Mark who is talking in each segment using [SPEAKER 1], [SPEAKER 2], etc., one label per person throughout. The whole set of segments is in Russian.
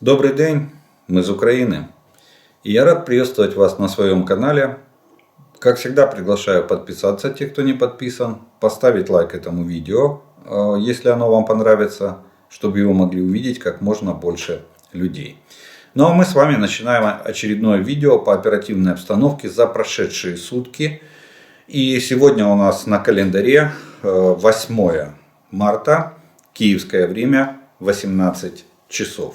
[SPEAKER 1] Добрый день, мы из Украины. И я рад приветствовать вас на своем канале. Как всегда, приглашаю подписаться, те, кто не подписан, поставить лайк этому видео, если оно вам понравится, чтобы его могли увидеть как можно больше людей. Ну а мы с вами начинаем очередное видео по оперативной обстановке за прошедшие сутки. И сегодня у нас на календаре 8 марта, киевское время, 18 часов.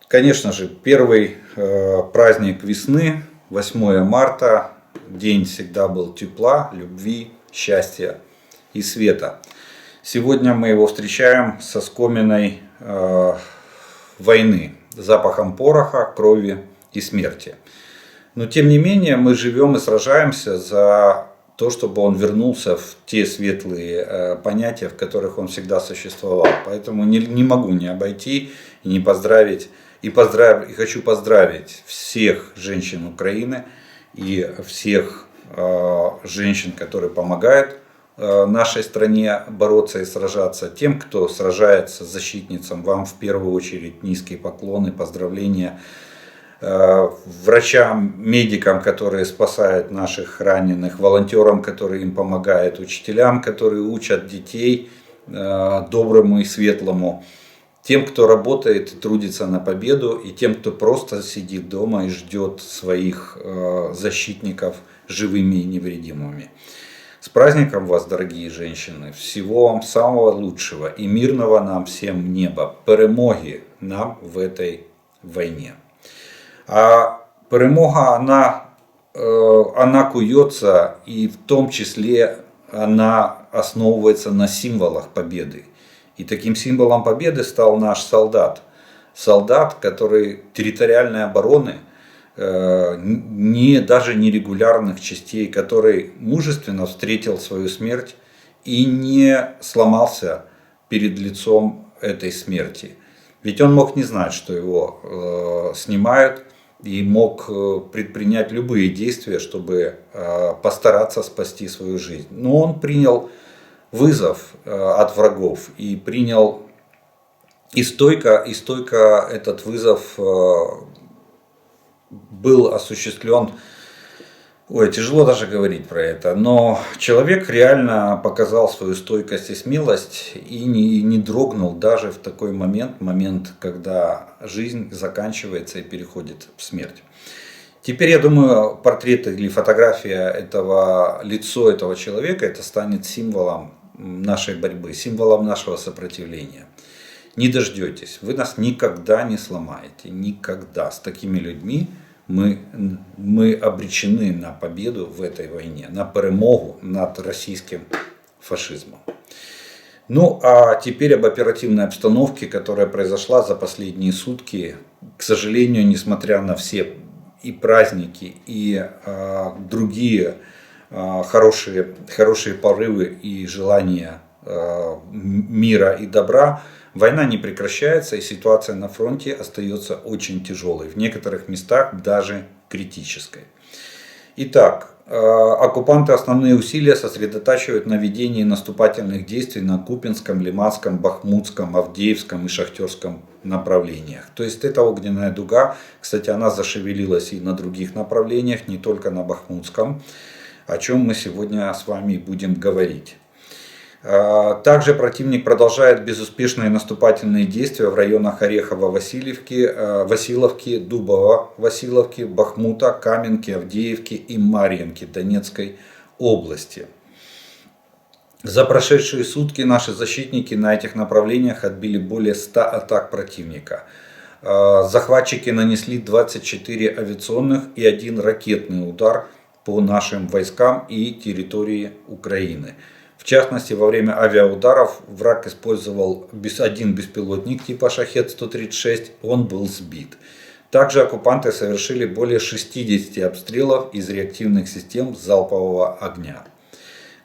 [SPEAKER 1] Конечно же, первый праздник весны, 8 марта, день всегда был тепла, любви, счастья и света. Сегодня мы его встречаем со оскоминой войны, запахом пороха, крови и смерти. Но тем не менее мы живем и сражаемся за то, чтобы он вернулся в те светлые понятия, в которых он всегда существовал. Поэтому не могу не обойти и не поздравить. И хочу поздравить всех женщин Украины и всех женщин, которые помогают нашей стране бороться и сражаться. Тем, кто сражается, защитницам, вам в первую очередь низкие поклоны, поздравления. Врачам, медикам, которые спасают наших раненых, волонтерам, которые им помогают, учителям, которые учат детей доброму и светлому. Тем, кто работает и трудится на победу, и тем, кто просто сидит дома и ждет своих защитников живыми и невредимыми. С праздником вас, дорогие женщины! Всего вам самого лучшего и мирного нам всем неба. Перемоги нам в этой войне. А перемога, она куется, и в том числе она основывается на символах победы. И таким символом победы стал наш солдат. Солдат, который территориальной обороны, даже нерегулярных частей, который мужественно встретил свою смерть и не сломался перед лицом этой смерти. Ведь он мог не знать, что его снимают, и мог предпринять любые действия, чтобы постараться спасти свою жизнь. Но он принял вызов от врагов и принял и стойко этот вызов был осуществлен. Ой, тяжело даже говорить про это, но человек реально показал свою стойкость и смелость и не дрогнул даже в такой момент, когда жизнь заканчивается и переходит в смерть. Теперь, я думаю, портрет или фотография лицо этого человека, это станет символом нашей борьбы, символом нашего сопротивления. Не дождетесь, вы нас никогда не сломаете, никогда. С такими людьми мы обречены на победу в этой войне, на перемогу над российским фашизмом. Ну а теперь об оперативной обстановке, которая произошла за последние сутки. К сожалению, несмотря на все и праздники, и другие хорошие порывы и желания мира и добра, война не прекращается, и ситуация на фронте остается очень тяжелой, в некоторых местах даже критической. Итак, оккупанты основные усилия сосредотачивают на ведении наступательных действий на Купинском, Лиманском, Бахмутском, Авдеевском и Шахтерском направлениях. То есть это огненная дуга, кстати, она зашевелилась и на других направлениях, не только на Бахмутском, о чем мы сегодня с вами будем говорить. Также противник продолжает безуспешные наступательные действия в районах Орехово-Василовки, Дубово-Василовки, Бахмута, Каменки, Авдеевки и Марьинки Донецкой области. За прошедшие сутки наши защитники на этих направлениях отбили более 100 атак противника. Захватчики нанесли 24 авиационных и 1 ракетный удар по нашим войскам и территории Украины. В частности, во время авиаударов враг использовал один беспилотник типа Шахед-136, он был сбит. Также оккупанты совершили более 60 обстрелов из реактивных систем залпового огня.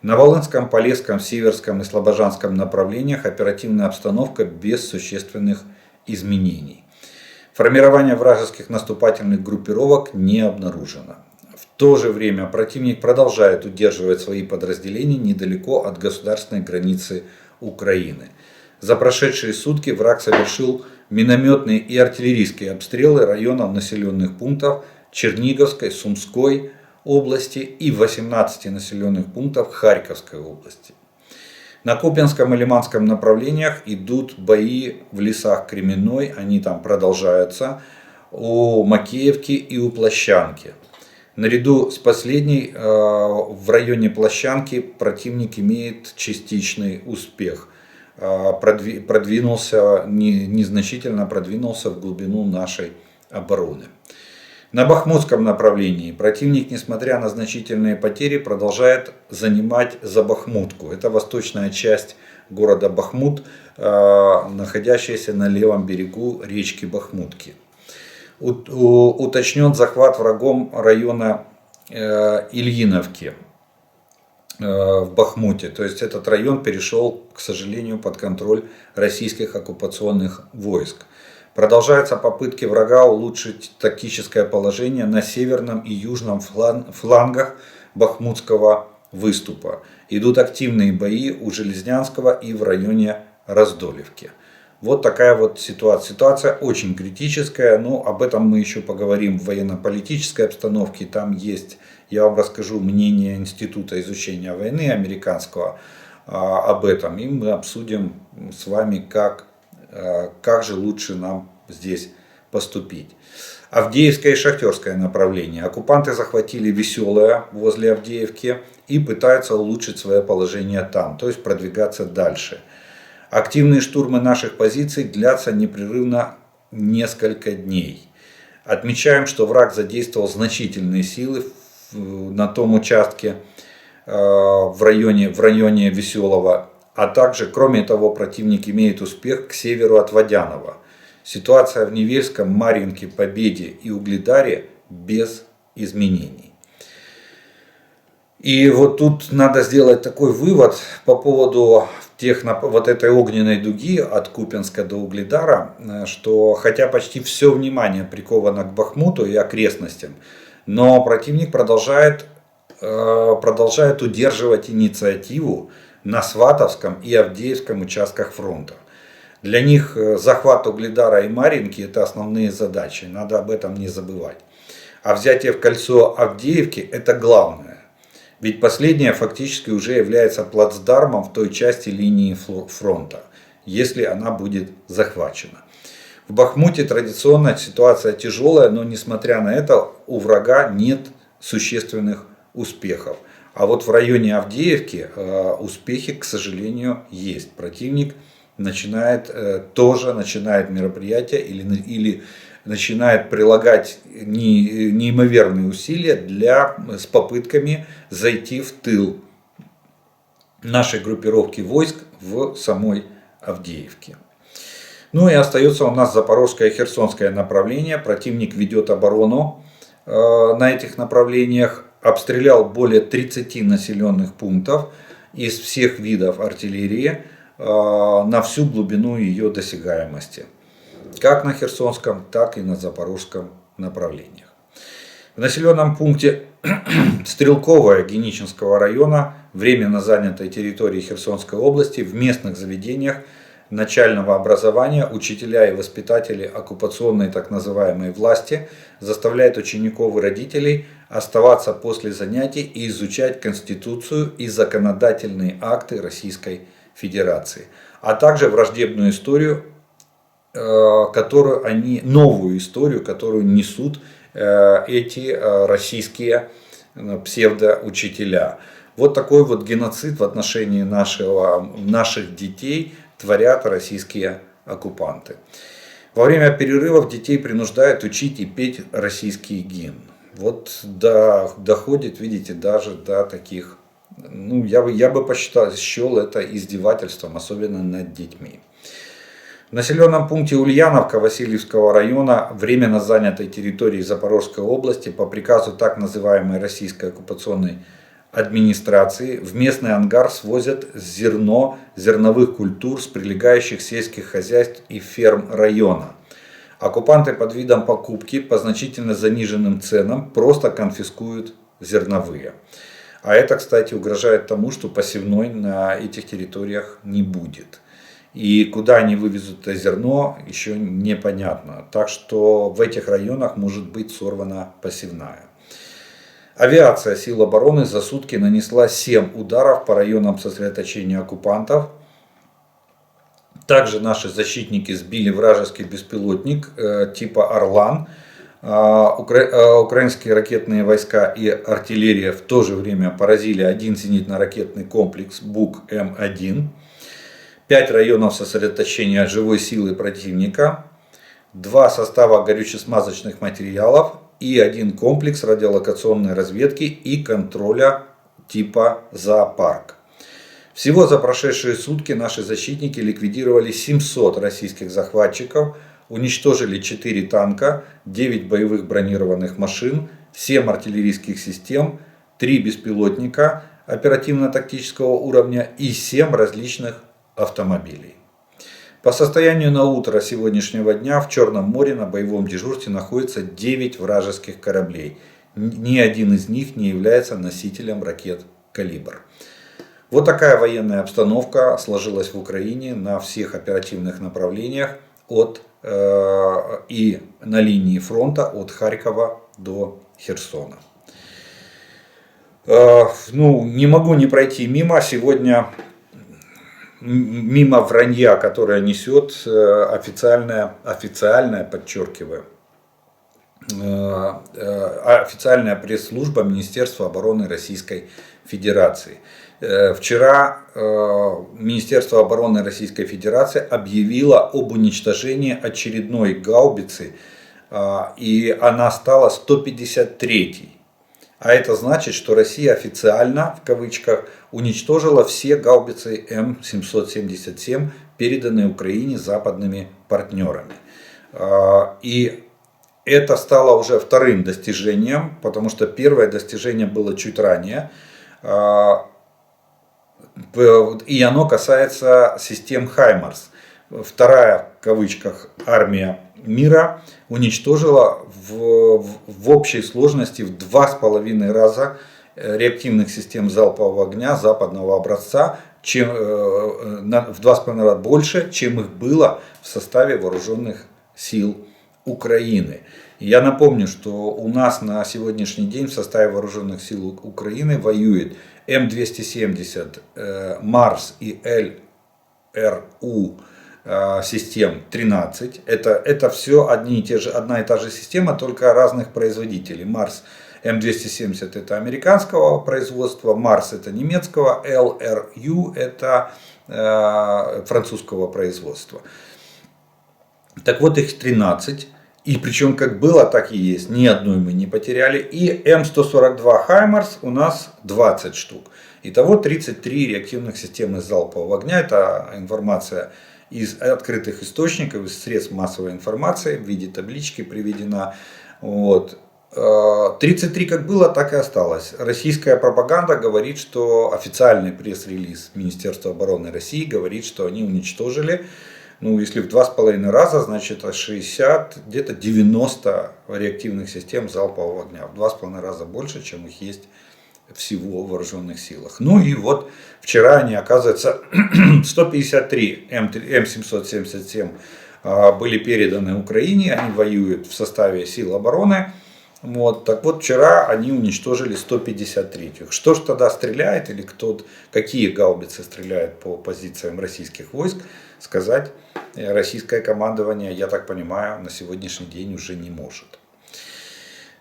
[SPEAKER 1] На Волынском, Полесском, Северском и Слобожанском направлениях оперативная обстановка без существенных изменений. Формирование вражеских наступательных группировок не обнаружено. В то же время противник продолжает удерживать свои подразделения недалеко от государственной границы Украины. За прошедшие сутки враг совершил минометные и артиллерийские обстрелы районов населенных пунктов Черниговской, Сумской области и 18 населенных пунктов Харьковской области. На Купянском и Лиманском направлениях идут бои в лесах Кременной, они там продолжаются, у Макеевки и у Площанки. Наряду с последней в районе Площанки противник имеет частичный успех. Продвинулся, незначительно продвинулся в глубину нашей обороны. На Бахмутском направлении противник, несмотря на значительные потери, продолжает занимать Забахмутку. Это восточная часть города Бахмут, находящаяся на левом берегу речки Бахмутки. Уточнен захват врагом района Ильиновки в Бахмуте. То есть этот район перешел, к сожалению, под контроль российских оккупационных войск. Продолжаются попытки врага улучшить тактическое положение на северном и южном флангах Бахмутского выступа. Идут активные бои у Железнянского и в районе Раздолевки. Вот такая вот ситуация. Ситуация очень критическая, но об этом мы еще поговорим в военно-политической обстановке. Там есть, я вам расскажу мнение Института изучения войны американского об этом. И мы обсудим с вами, как же лучше нам здесь поступить. Авдеевское и Шахтерское направление. Оккупанты захватили Веселое возле Авдеевки и пытаются улучшить свое положение там, то есть продвигаться дальше. Активные штурмы наших позиций длятся непрерывно несколько дней. Отмечаем, что враг задействовал значительные силы на том участке в районе Веселого. А также, кроме того, противник имеет успех к северу от Водянова. Ситуация в Невельском, Марьинке, Победе и Угледаре без изменений. И вот тут надо сделать такой вывод по поводу вот этой огненной дуги от Купянска до Угледара, что хотя почти все внимание приковано к Бахмуту и окрестностям, но противник продолжает удерживать инициативу на Сватовском и Авдеевском участках фронта. Для них захват Угледара и Марьинки – это основные задачи, надо об этом не забывать. А взятие в кольцо Авдеевки – это главное. Ведь последняя фактически уже является плацдармом в той части линии фронта, если она будет захвачена. В Бахмуте традиционно ситуация тяжелая, но несмотря на это у врага нет существенных успехов. А вот в районе Авдеевки успехи, к сожалению, есть. Противник начинает мероприятия или начинает прилагать неимоверные усилия с попытками зайти в тыл нашей группировки войск в самой Авдеевке. Ну и остается у нас Запорожское и Херсонское направление. Противник ведет оборону на этих направлениях. Обстрелял более 30 населенных пунктов из всех видов артиллерии на всю глубину ее досягаемости. Как на Херсонском, так и на Запорожском направлениях. В населенном пункте Стрелковое Генического района, временно занятой территории Херсонской области, в местных заведениях начального образования учителя и воспитатели оккупационной так называемой власти заставляют учеников и родителей оставаться после занятий и изучать Конституцию и законодательные акты Российской Федерации, а также враждебную историю, новую историю, которую несут эти российские псевдоучителя. Вот такой вот геноцид в отношении наших детей творят российские оккупанты. Во время перерывов детей принуждают учить и петь российский гимн. Вот доходит, видите, даже до таких, я бы счел это издевательством, особенно над детьми. В населенном пункте Ульяновка Васильевского района, временно занятой территории Запорожской области, по приказу так называемой российской оккупационной администрации, в местный ангар свозят зерно зерновых культур с прилегающих сельских хозяйств и ферм района. Оккупанты под видом покупки по значительно заниженным ценам просто конфискуют зерновые. А это, кстати, угрожает тому, что посевной на этих территориях не будет. И куда они вывезут это зерно, еще непонятно. Так что в этих районах может быть сорвана посевная. Авиация сил обороны за сутки нанесла 7 ударов по районам сосредоточения оккупантов. Также наши защитники сбили вражеский беспилотник типа «Орлан». Украинские ракетные войска и артиллерия в то же время поразили один зенитно-ракетный комплекс БУК-М1, 5 районов сосредоточения живой силы противника, 2 состава горюче-смазочных материалов и 1 комплекс радиолокационной разведки и контроля типа «Зоопарк». Всего за прошедшие сутки наши защитники ликвидировали 700 российских захватчиков, уничтожили 4 танка, 9 боевых бронированных машин, 7 артиллерийских систем, 3 беспилотника оперативно-тактического уровня и 7 различных автомобилей. По состоянию на утро сегодняшнего дня в Черном море на боевом дежурстве находится 9 вражеских кораблей. Ни один из них не является носителем ракет «Калибр». Вот такая военная обстановка сложилась в Украине на всех оперативных направлениях и на линии фронта от Харькова до Херсона. Не могу не пройти мимо сегодня, мимо вранья, которое несет официальная, подчеркиваю, официальная пресс-служба Министерства обороны Российской Федерации. Вчера Министерство обороны Российской Федерации объявило об уничтожении очередной гаубицы, и она стала 153-й. А это значит, что Россия официально, в кавычках, уничтожила все гаубицы М777, переданные Украине западными партнерами. И это стало уже вторым достижением, потому что первое достижение было чуть ранее. И оно касается систем «Хаймарс». Вторая, в кавычках, армия мира уничтожила в общей сложности в 2,5 раза реактивных систем залпового огня западного образца, в 2,5 раза больше, чем их было в составе вооруженных сил Украины. Я напомню, что у нас на сегодняшний день в составе вооруженных сил Украины воюет М270, Марс и ЛРУ систем 13. Это все одна и та же система, только разных производителей. Марс М270 это американского производства, Марс это немецкого, ЛРУ это французского производства. Так вот, их 13. И причем как было, так и есть. Ни одной мы не потеряли. И М142 Хаймарс у нас 20 штук. Итого 33 реактивных системы залпового огня. Это информация из открытых источников, из средств массовой информации. В виде таблички приведена. Вот. 33 как было, так и осталось. Российская пропаганда говорит, что официальный пресс-релиз Министерства обороны России говорит, что они уничтожили. Если в 2,5 раза, значит 60, где-то 90 реактивных систем залпового огня. В 2,5 раза больше, чем их есть всего в вооруженных силах. И вот вчера они, оказывается, 153 М777 были переданы Украине. Они воюют в составе сил обороны. Так вот, вчера они уничтожили 153. Что же тогда стреляет или какие гаубицы стреляют по позициям российских войск, сказать российское командование, я так понимаю, на сегодняшний день уже не может.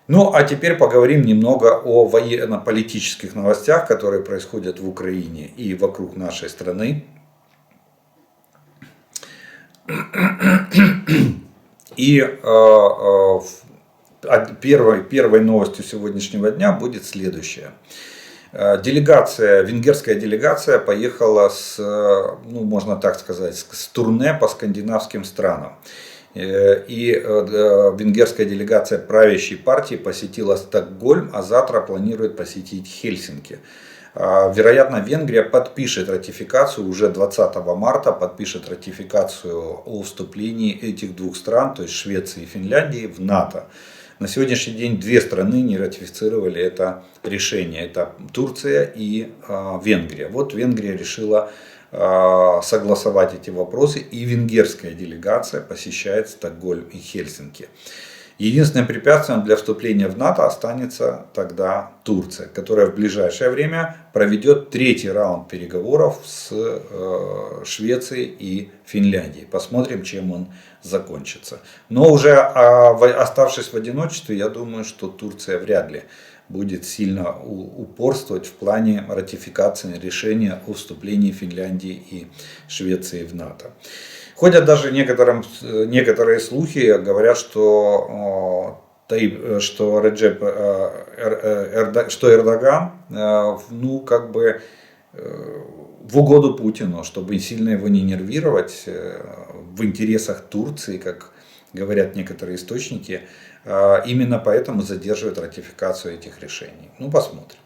[SPEAKER 1] А теперь поговорим немного о военно-политических новостях, которые происходят в Украине и вокруг нашей страны. И первой новостью сегодняшнего дня будет следующее. Венгерская делегация поехала можно так сказать, с турне по скандинавским странам. И венгерская делегация правящей партии посетила Стокгольм, а завтра планирует посетить Хельсинки. Вероятно, Венгрия подпишет ратификацию, уже 20 марта подпишет ратификацию о вступлении этих двух стран, то есть Швеции и Финляндии, в НАТО. На сегодняшний день 2 страны не ратифицировали это решение. Это Турция и Венгрия. Вот Венгрия решила согласовать эти вопросы. И венгерская делегация посещает Стокгольм и Хельсинки. Единственным препятствием для вступления в НАТО останется тогда Турция, которая в ближайшее время проведет третий раунд переговоров с Швецией и Финляндией. Посмотрим, чем он закончится. Но уже оставшись в одиночестве, я думаю, что Турция вряд ли будет сильно упорствовать в плане ратификации решения о вступлении Финляндии и Швеции в НАТО. Ходят даже некоторые слухи, говорят, что Эрдоган, в угоду Путину, чтобы сильно его не нервировать, в интересах Турции, как говорят некоторые источники, именно поэтому задерживает ратификацию этих решений. Посмотрим.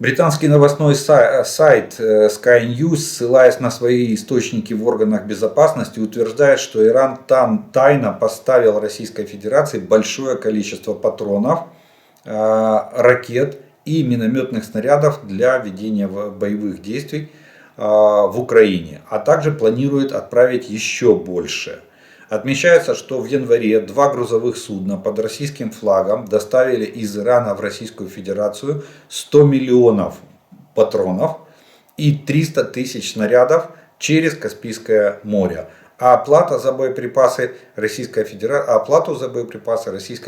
[SPEAKER 1] Британский новостной сайт Sky News, ссылаясь на свои источники в органах безопасности, утверждает, что Иран тайно поставил Российской Федерации большое количество патронов, ракет и минометных снарядов для ведения боевых действий в Украине, а также планирует отправить еще больше. Отмечается, что в январе 2 грузовых судна под российским флагом доставили из Ирана в Российскую Федерацию 100 миллионов патронов и 300 тысяч снарядов через Каспийское море. А оплату за боеприпасы Российская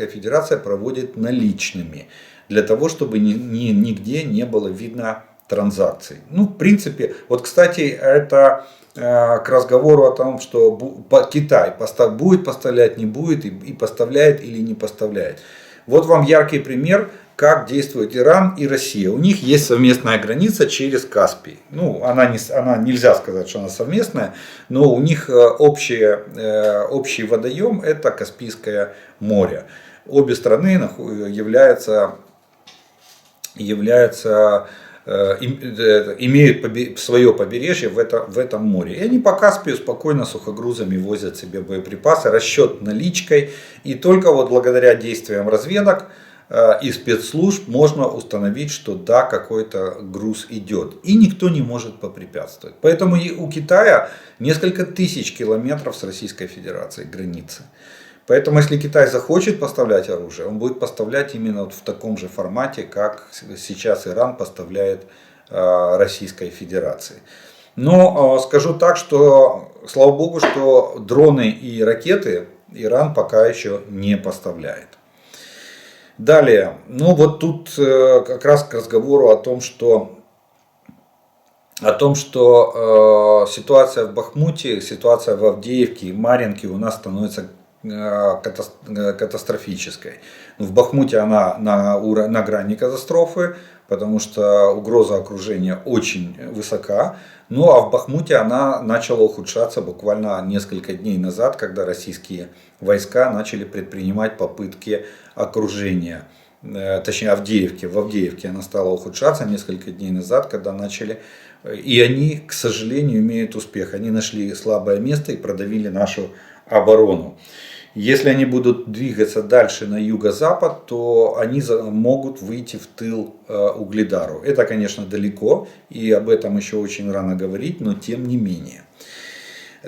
[SPEAKER 1] Федерация проводит наличными, для того, чтобы нигде не было видно транзакций. В принципе, кстати, это к разговору о том, что Китай будет поставлять, не будет, и поставляет или не поставляет. Вот вам яркий пример, как действует Иран и Россия. У них есть совместная граница через Каспий. Она нельзя сказать, что она совместная, но у них общий водоем – это Каспийское море. Обе страны имеют свое побережье в этом море. И они по Каспию спокойно сухогрузами возят себе боеприпасы, расчет наличкой. И только благодаря действиям разведок и спецслужб можно установить, что да, какой-то груз идет. И никто не может попрепятствовать. Поэтому и у Китая несколько тысяч километров с Российской Федерацией границы. Поэтому, если Китай захочет поставлять оружие, он будет поставлять именно в таком же формате, как сейчас Иран поставляет Российской Федерации. Но скажу так, что слава богу, что дроны и ракеты Иран пока еще не поставляет. Далее, тут как раз к разговору о том, что ситуация в Бахмуте, ситуация в Авдеевке и Марьинке у нас становится катастрофической. В Бахмуте она на грани катастрофы, потому что угроза окружения очень высока. А в Бахмуте она начала ухудшаться буквально несколько дней назад, когда российские войска начали предпринимать попытки окружения. Точнее, Авдеевки. В Авдеевке она стала ухудшаться несколько дней назад, когда начали. И они, к сожалению, имеют успех. Они нашли слабое место и продавили нашу оборону. Если они будут двигаться дальше на юго-запад, то они могут выйти в тыл Угледару. Это, конечно, далеко, и об этом еще очень рано говорить, но тем не менее.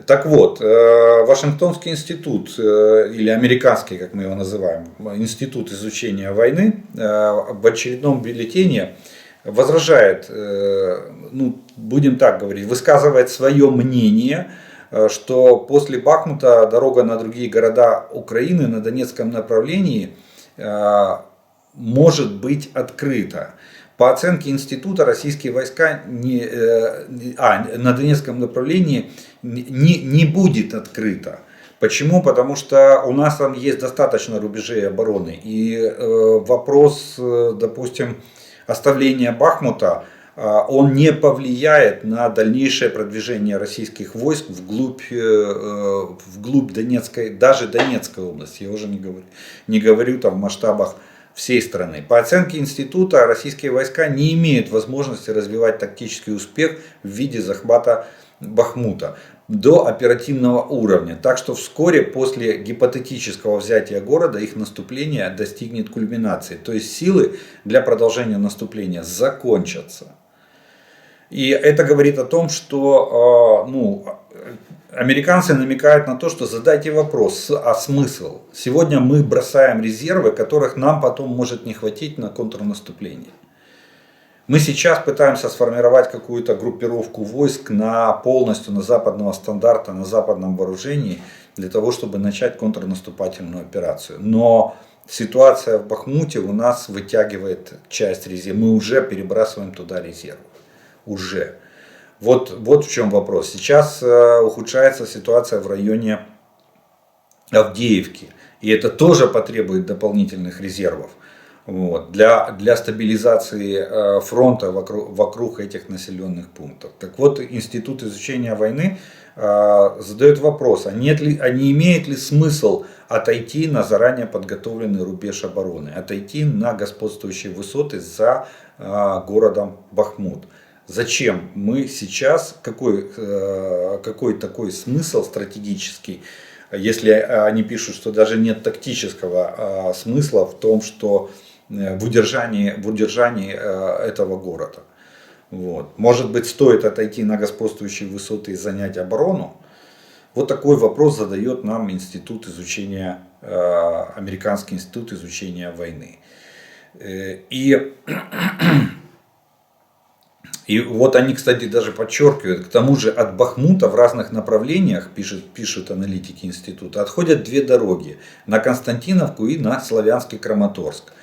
[SPEAKER 1] Так вот, Вашингтонский институт, или американский, как мы его называем, институт изучения войны, в очередном бюллетене возражает, будем так говорить, высказывает свое мнение, что после Бахмута дорога на другие города Украины на Донецком направлении может быть открыта. По оценке института, российские войска на Донецком направлении не будет открыто. Почему? Потому что у нас там есть достаточно рубежей обороны. И вопрос, допустим, оставления Бахмута, он не повлияет на дальнейшее продвижение российских войск вглубь Донецкой, даже Донецкой области. Я уже не говорю там в масштабах всей страны. По оценке института, российские войска не имеют возможности развивать тактический успех в виде захвата Бахмута до оперативного уровня. Так что вскоре после гипотетического взятия города их наступление достигнет кульминации. То есть силы для продолжения наступления закончатся. И это говорит о том, что американцы намекают на то, что задайте вопрос, а смысл? Сегодня мы бросаем резервы, которых нам потом может не хватить на контрнаступление. Мы сейчас пытаемся сформировать какую-то группировку войск полностью на западного стандарта, на западном вооружении, для того, чтобы начать контрнаступательную операцию. Но ситуация в Бахмуте у нас вытягивает часть резервов. Мы уже перебрасываем туда резервы. Уже. Вот в чем вопрос. Сейчас ухудшается ситуация в районе Авдеевки. И это тоже потребует дополнительных резервов. Для стабилизации фронта вокруг этих населенных пунктов. Так вот, Институт изучения войны задает вопрос, а не имеет ли смысл отойти на заранее подготовленный рубеж обороны, отойти на господствующие высоты за городом Бахмут. Зачем мы сейчас, какой такой смысл стратегический, если они пишут, что даже нет тактического смысла в том, что в удержании этого города. Может быть, стоит отойти на господствующие высоты и занять оборону? Вот такой вопрос задает нам Американский институт изучения войны. И вот они, кстати, даже подчеркивают, к тому же от Бахмута в разных направлениях, пишут аналитики института, отходят две дороги, на Константиновку и на Славянский Краматорск.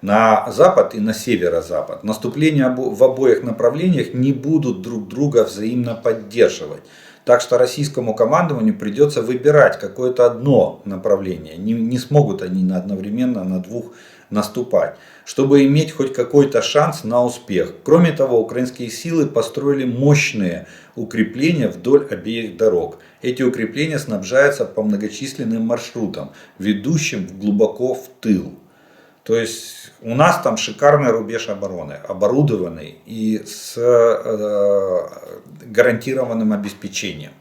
[SPEAKER 1] На запад и на северо-запад. Наступления в обоих направлениях не будут друг друга взаимно поддерживать. Так что российскому командованию придется выбирать какое-то одно направление. Не смогут они одновременно на двух наступать, чтобы иметь хоть какой-то шанс на успех. Кроме того, украинские силы построили мощные укрепления вдоль обеих дорог. Эти укрепления снабжаются по многочисленным маршрутам, ведущим глубоко в тыл. То есть у нас там шикарный рубеж обороны, оборудованный и с гарантированным обеспечением.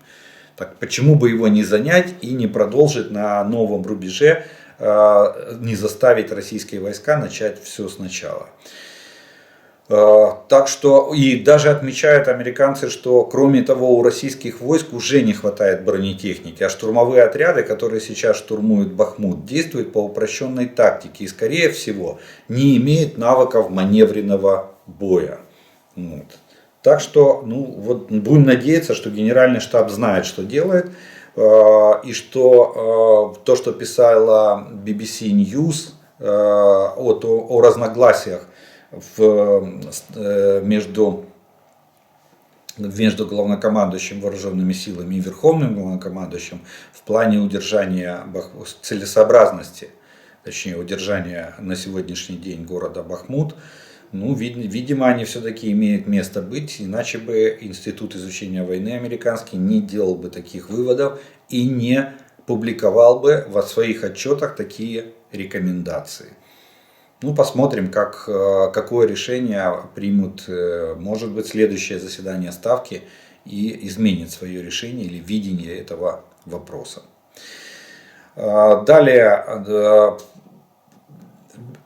[SPEAKER 1] Так почему бы его не занять и не продолжить на новом рубеже, не заставить российские войска начать все сначала. Так что, и даже отмечают американцы, что кроме того у российских войск уже не хватает бронетехники, а штурмовые отряды, которые сейчас штурмуют Бахмут, действуют по упрощенной тактике и скорее всего не имеют навыков маневренного боя. Так что будем надеяться, что Генеральный штаб знает, что делает, и что то, что писала BBC News о разногласиях между главнокомандующим вооруженными силами и верховным главнокомандующим в плане удержания целесообразности, точнее удержания на сегодняшний день города Бахмут. Видимо, они все-таки имеют место быть, иначе бы Институт изучения войны американский не делал бы таких выводов и не публиковал бы в своих отчетах такие рекомендации. Посмотрим, какое решение примут, может быть, следующее заседание Ставки и изменит свое решение или видение этого вопроса. Далее,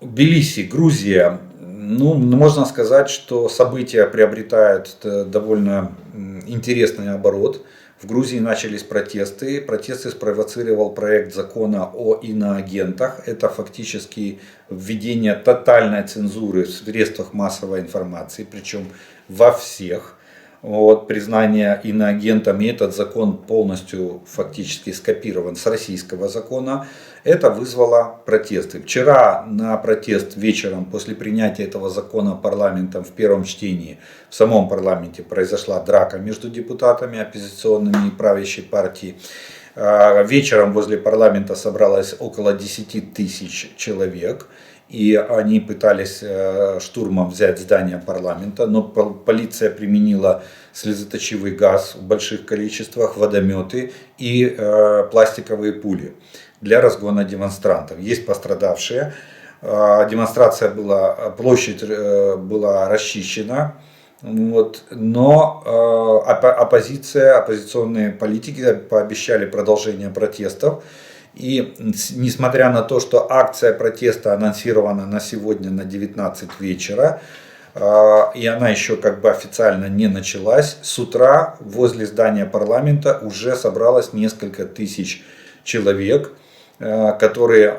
[SPEAKER 1] Тбилиси, Грузия. Можно сказать, что события приобретают довольно интересный оборот. В Грузии начались протесты. Протесты спровоцировал проект закона о иноагентах. Это фактически введение тотальной цензуры в средствах массовой информации, причем во всех. Признание иноагентами, этот закон полностью фактически скопирован с российского закона. Это вызвало протесты. Вчера на протест вечером после принятия этого закона парламентом в первом чтении в самом парламенте произошла драка между депутатами оппозиционными и правящей партии. Вечером возле парламента собралось около 10 тысяч человек. И они пытались штурмом взять здание парламента, но полиция применила слезоточивый газ в больших количествах, водометы и пластиковые пули для разгона демонстрантов. Есть пострадавшие. Площадь была расчищена. Но оппозиционные политики пообещали продолжение протестов. И несмотря на то, что акция протеста анонсирована на сегодня на 19 вечера, и она еще как бы официально не началась. С утра возле здания парламента уже собралось несколько тысяч человек, которые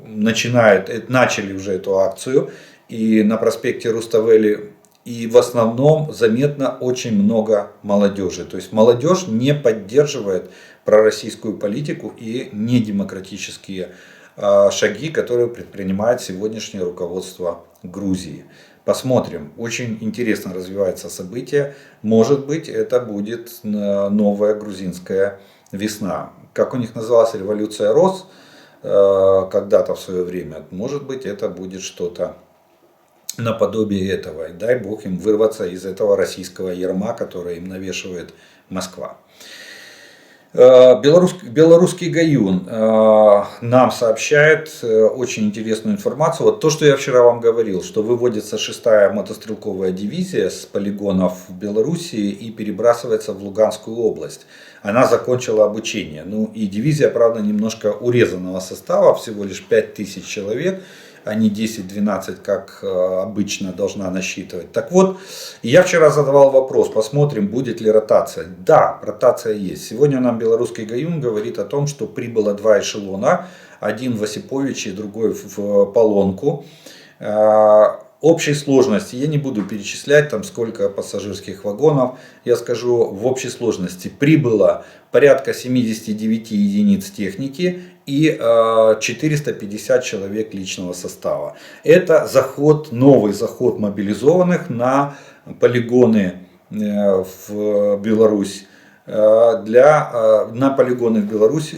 [SPEAKER 1] начали уже эту акцию. И на проспекте Руставели, и в основном заметно очень много молодежи. То есть молодежь не поддерживает пророссийскую политику и недемократические шаги, которые предпринимает сегодняшнее руководство Грузии. Посмотрим. Очень интересно развивается событие. Может быть, это будет новая грузинская весна. Как у них называлась революция роз когда-то в свое время. Может быть, это будет что-то наподобие этого. И дай бог им вырваться из этого российского ярма, которое им навешивает Москва. Белорусский Гаюн нам сообщает очень интересную информацию. Вот то, что я вчера вам говорил, что выводится 6-я мотострелковая дивизия с полигонов в Белоруссии и перебрасывается в Луганскую область. Она закончила обучение. Ну и дивизия, правда, немножко урезанного состава, всего лишь 5000 человек. А не 10-12, как обычно должна насчитывать. Так вот, я вчера задавал вопрос, посмотрим, будет ли ротация. Да, ротация есть. Сегодня нам белорусский Гаюн говорит о том, что прибыло 2 эшелона, один в Осиповичи, другой в Полонку. Общей сложности, я не буду перечислять там сколько пассажирских вагонов, я скажу в общей сложности прибыло порядка 79 единиц техники и 450 человек личного состава. Это новый заход мобилизованных на полигоны в Беларусь. На полигоны в Беларусь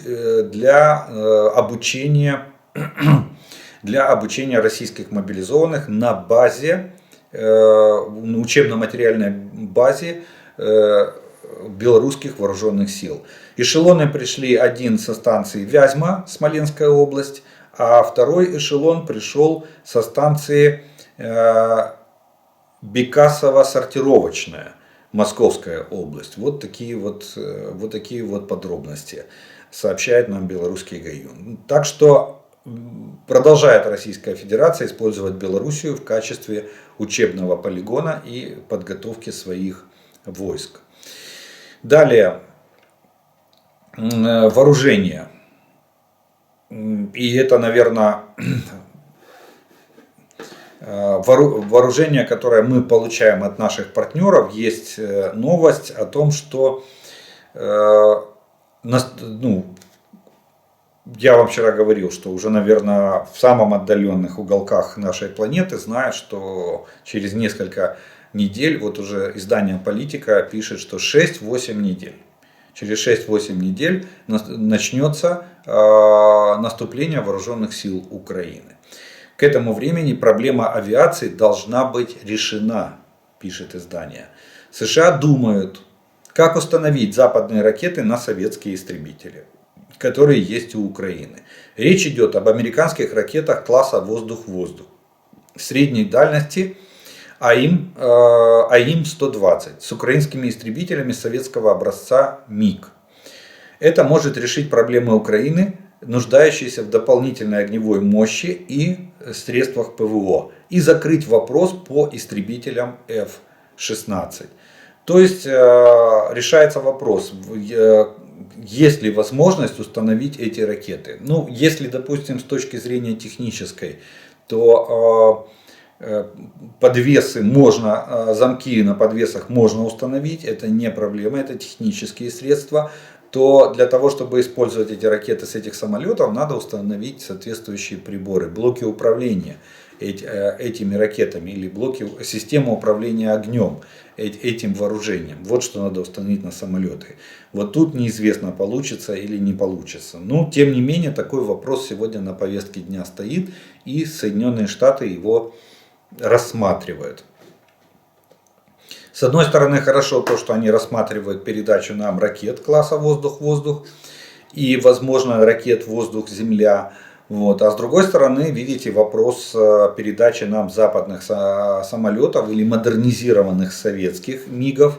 [SPEAKER 1] для обучения российских мобилизованных на базе, на учебно-материальной базе белорусских вооруженных сил. Эшелоны пришли один со станции Вязьма, Смоленская область, а второй эшелон пришел со станции Бекасово-Сортировочная, Московская область. Вот такие вот подробности сообщает нам белорусский Гаюн. Так что продолжает Российская Федерация использовать Белоруссию в качестве учебного полигона и подготовки своих войск. Далее, вооружение. И это, наверное, вооружение, которое мы получаем от наших партнеров. Есть новость о том, что я вам вчера говорил, что уже, наверное, в самом отдаленных уголках нашей планеты знают, что через несколько недель, вот уже издание «Политика» пишет, что 6-8 недель. Через 6-8 недель начнется наступление вооруженных сил Украины. К этому времени проблема авиации должна быть решена, пишет издание. США думают, как установить западные ракеты на советские истребители, которые есть у Украины. Речь идет об американских ракетах класса воздух-воздух средней дальности АИМ-120 с украинскими истребителями советского образца МиГ. Это может решить проблемы Украины, нуждающиеся в дополнительной огневой мощи и средствах ПВО, и закрыть вопрос по истребителям F-16. То есть решается вопрос, есть ли возможность установить эти ракеты. Ну, если, допустим, с точки зрения технической, то подвесы можно, замки на подвесах можно установить, это не проблема, это технические средства. То для того, чтобы использовать эти ракеты с этих самолетов, надо установить соответствующие приборы, блоки управления этими ракетами или систему управления огнем этим вооружением. Вот что надо установить на самолеты. Вот тут неизвестно, получится или не получится. Но тем не менее такой вопрос сегодня на повестке дня стоит, и Соединенные Штаты его рассматривают. С одной стороны, хорошо то, что они рассматривают передачу нам ракет класса воздух-воздух и, возможно, ракет воздух-земля. Вот. А с другой стороны, видите, вопрос передачи нам западных самолетов или модернизированных советских МиГов,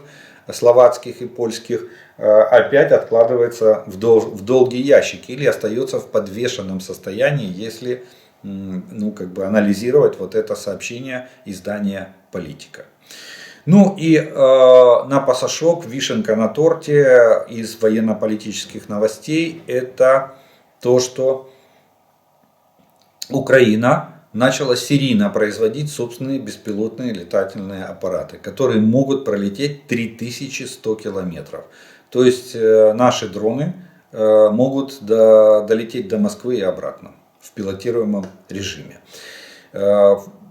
[SPEAKER 1] словацких и польских, опять откладывается в долгий ящик или остается в подвешенном состоянии, если ну, как бы анализировать вот это сообщение издания «Политика». Ну и на пасашок, вишенка на торте из военно-политических новостей, это то, что Украина начала серийно производить собственные беспилотные летательные аппараты, которые могут пролететь 3100 километров. То есть наши дроны могут долететь до Москвы и обратно в пилотируемом режиме.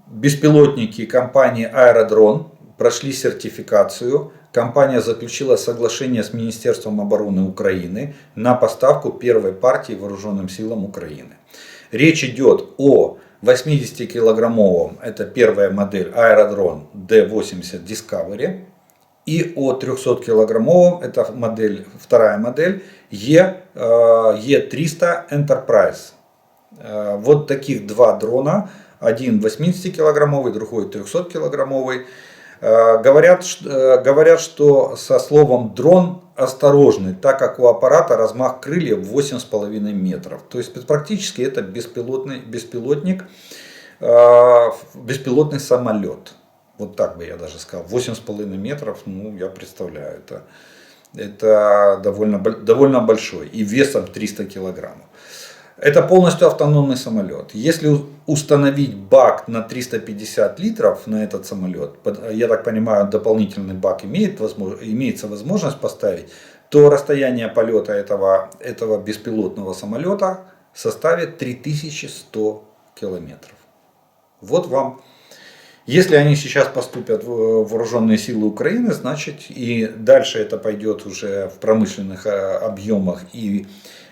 [SPEAKER 1] Беспилотники компании «Аэродрон» прошли сертификацию. Компания заключила соглашение с Министерством обороны Украины на поставку первой партии вооруженным силам Украины. Речь идет о 80-килограммовом, это первая модель «Аэродрон D80 Discovery», и о 300-килограммовом, это модель, вторая модель E300 Enterprise. Вот таких два дрона, один 80-килограммовый, другой 300-килограммовый. Говорят, что со словом «дрон» осторожны, так как у аппарата размах крыльев 8,5 метров. То есть практически это беспилотный самолет. Вот так бы я даже сказал. 8,5 метров, ну я представляю, это довольно большой. И весом 300 килограммов. Это полностью автономный самолет. Если установить бак на 350 литров на этот самолет, я так понимаю, дополнительный бак имеется возможность поставить, то расстояние полета этого беспилотного самолета составит 3100 километров. Вот вам. Если они сейчас поступят в вооруженные силы Украины, значит и дальше это пойдет уже в промышленных объемах и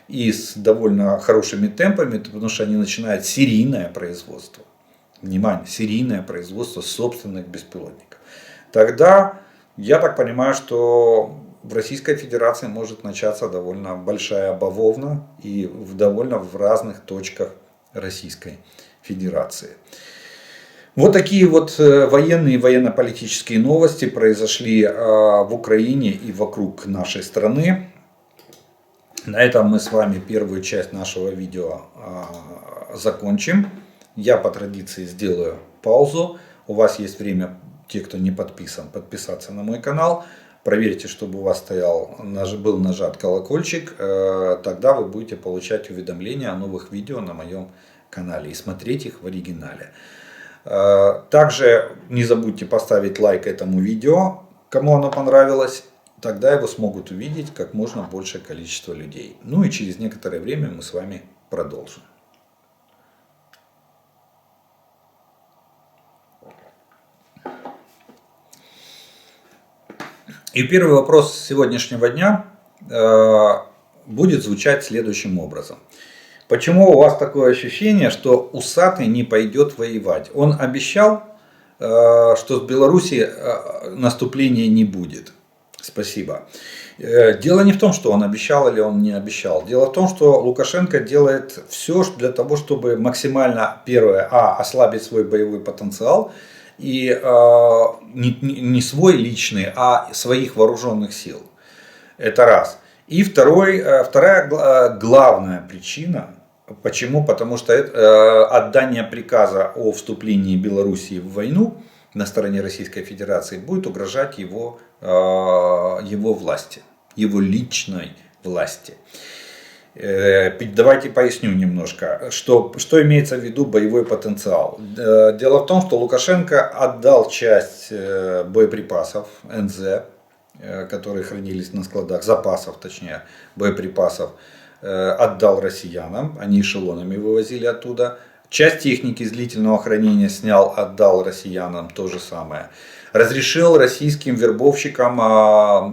[SPEAKER 1] с довольно хорошими темпами, потому что они начинают серийное производство. Внимание, серийное производство собственных беспилотников. Тогда я так понимаю, что в Российской Федерации может начаться довольно большая бавовна и довольно в разных точках Российской Федерации. Вот такие вот военные и военно-политические новости произошли в Украине и вокруг нашей страны. На этом мы с вами первую часть нашего видео закончим. Я по традиции сделаю паузу. У вас есть время, те, кто не подписан, подписаться на мой канал. Проверьте, чтобы у вас был нажат колокольчик. Тогда вы будете получать уведомления о новых видео на моем канале и смотреть их в оригинале. Также не забудьте поставить лайк этому видео, кому оно понравилось. Тогда его смогут увидеть как можно большее количество людей. Ну и через некоторое время мы с вами продолжим. И первый вопрос сегодняшнего дня будет звучать следующим образом. Почему у вас такое ощущение, что усатый не пойдет воевать? Он обещал, что с Беларуси наступления не будет. Спасибо. Дело не в том, что он обещал или он не обещал. Дело в том, что Лукашенко делает все для того, чтобы максимально, первое, ослабить свой боевой потенциал. И не свой личный, а своих вооруженных сил. Это раз. И вторая главная причина. Почему? Потому что отдание приказа о вступлении Белоруссии в войну на стороне Российской Федерации будет угрожать его власти, его личной власти. Давайте поясню немножко, что имеется в виду боевой потенциал. Дело в том, что Лукашенко отдал часть боеприпасов НЗ, которые хранились на складах, запасов точнее, боеприпасов, отдал россиянам, они эшелонами вывозили оттуда. Часть техники из длительного хранения снял, отдал россиянам, то же самое. Разрешил российским вербовщикам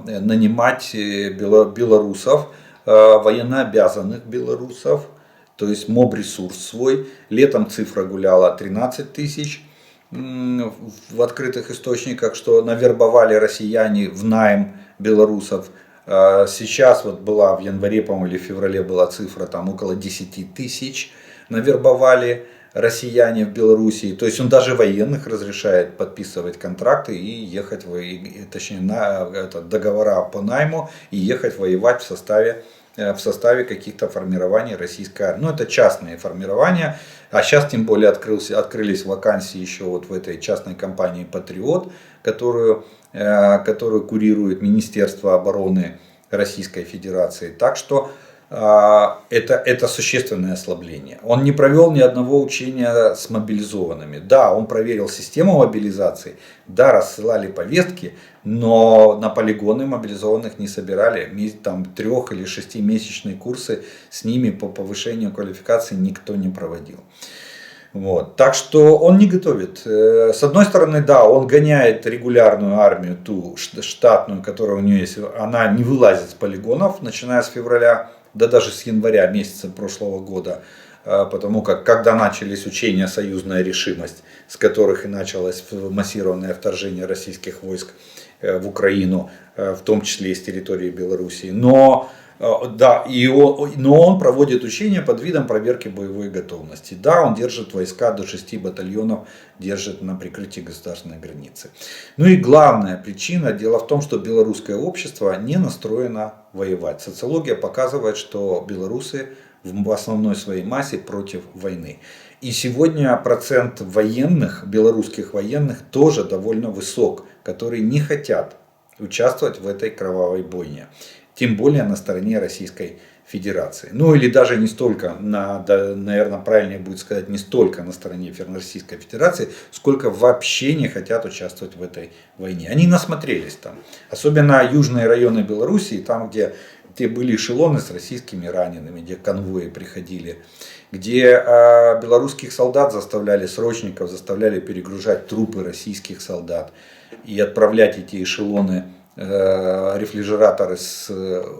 [SPEAKER 1] нанимать белорусов, военнообязанных белорусов, то есть моб-ресурс свой. Летом цифра гуляла 13 тысяч в открытых источниках, что навербовали россияне в найм белорусов. Сейчас вот была в январе, по-моему, или в феврале была цифра там около 10 тысяч навербовали россияне в Белоруссии. То есть он даже военных разрешает подписывать контракты и ехать, точнее, договора по найму и ехать воевать в составе в составе каких-то формирований российской армии. Ну, это частные формирования, а сейчас тем более открылись вакансии еще вот в этой частной компании «Патриот», которую курирует Министерство обороны Российской Федерации. Так что это существенное ослабление. Он не провел ни одного учения с мобилизованными. Да, он проверил систему мобилизации, да, рассылали повестки, но на полигоны мобилизованных не собирали. Там 3- или 6-месячные курсы с ними по повышению квалификации никто не проводил. Вот. Так что он не готовит. С одной стороны, да, он гоняет регулярную армию, ту штатную, которая у нее есть. Она не вылазит с полигонов, начиная с февраля, да даже с января месяца прошлого года. Потому как, когда начались учения «Союзная решимость», с которых и началось массированное вторжение российских войск в Украину, в том числе и с территории Белоруссии. Но он проводит учения под видом проверки боевой готовности. Да, он держит войска до 6 батальонов, держит на прикрытии государственной границы. Ну и главная причина, дело в том, что белорусское общество не настроено воевать. Социология показывает, что белорусы в основной своей массе против войны. И сегодня процент военных, белорусских военных, тоже довольно высок, которые не хотят участвовать в этой кровавой бойне. Тем более на стороне Российской Федерации. Ну или даже не столько, наверное, правильнее будет сказать, не столько на стороне Российской Федерации, сколько вообще не хотят участвовать в этой войне. Они насмотрелись там. Особенно южные районы Белоруссии, там где были эшелоны с российскими ранеными, где конвои приходили, где белорусских солдат срочников заставляли перегружать трупы российских солдат и отправлять эти эшелоны, рефрижераторы с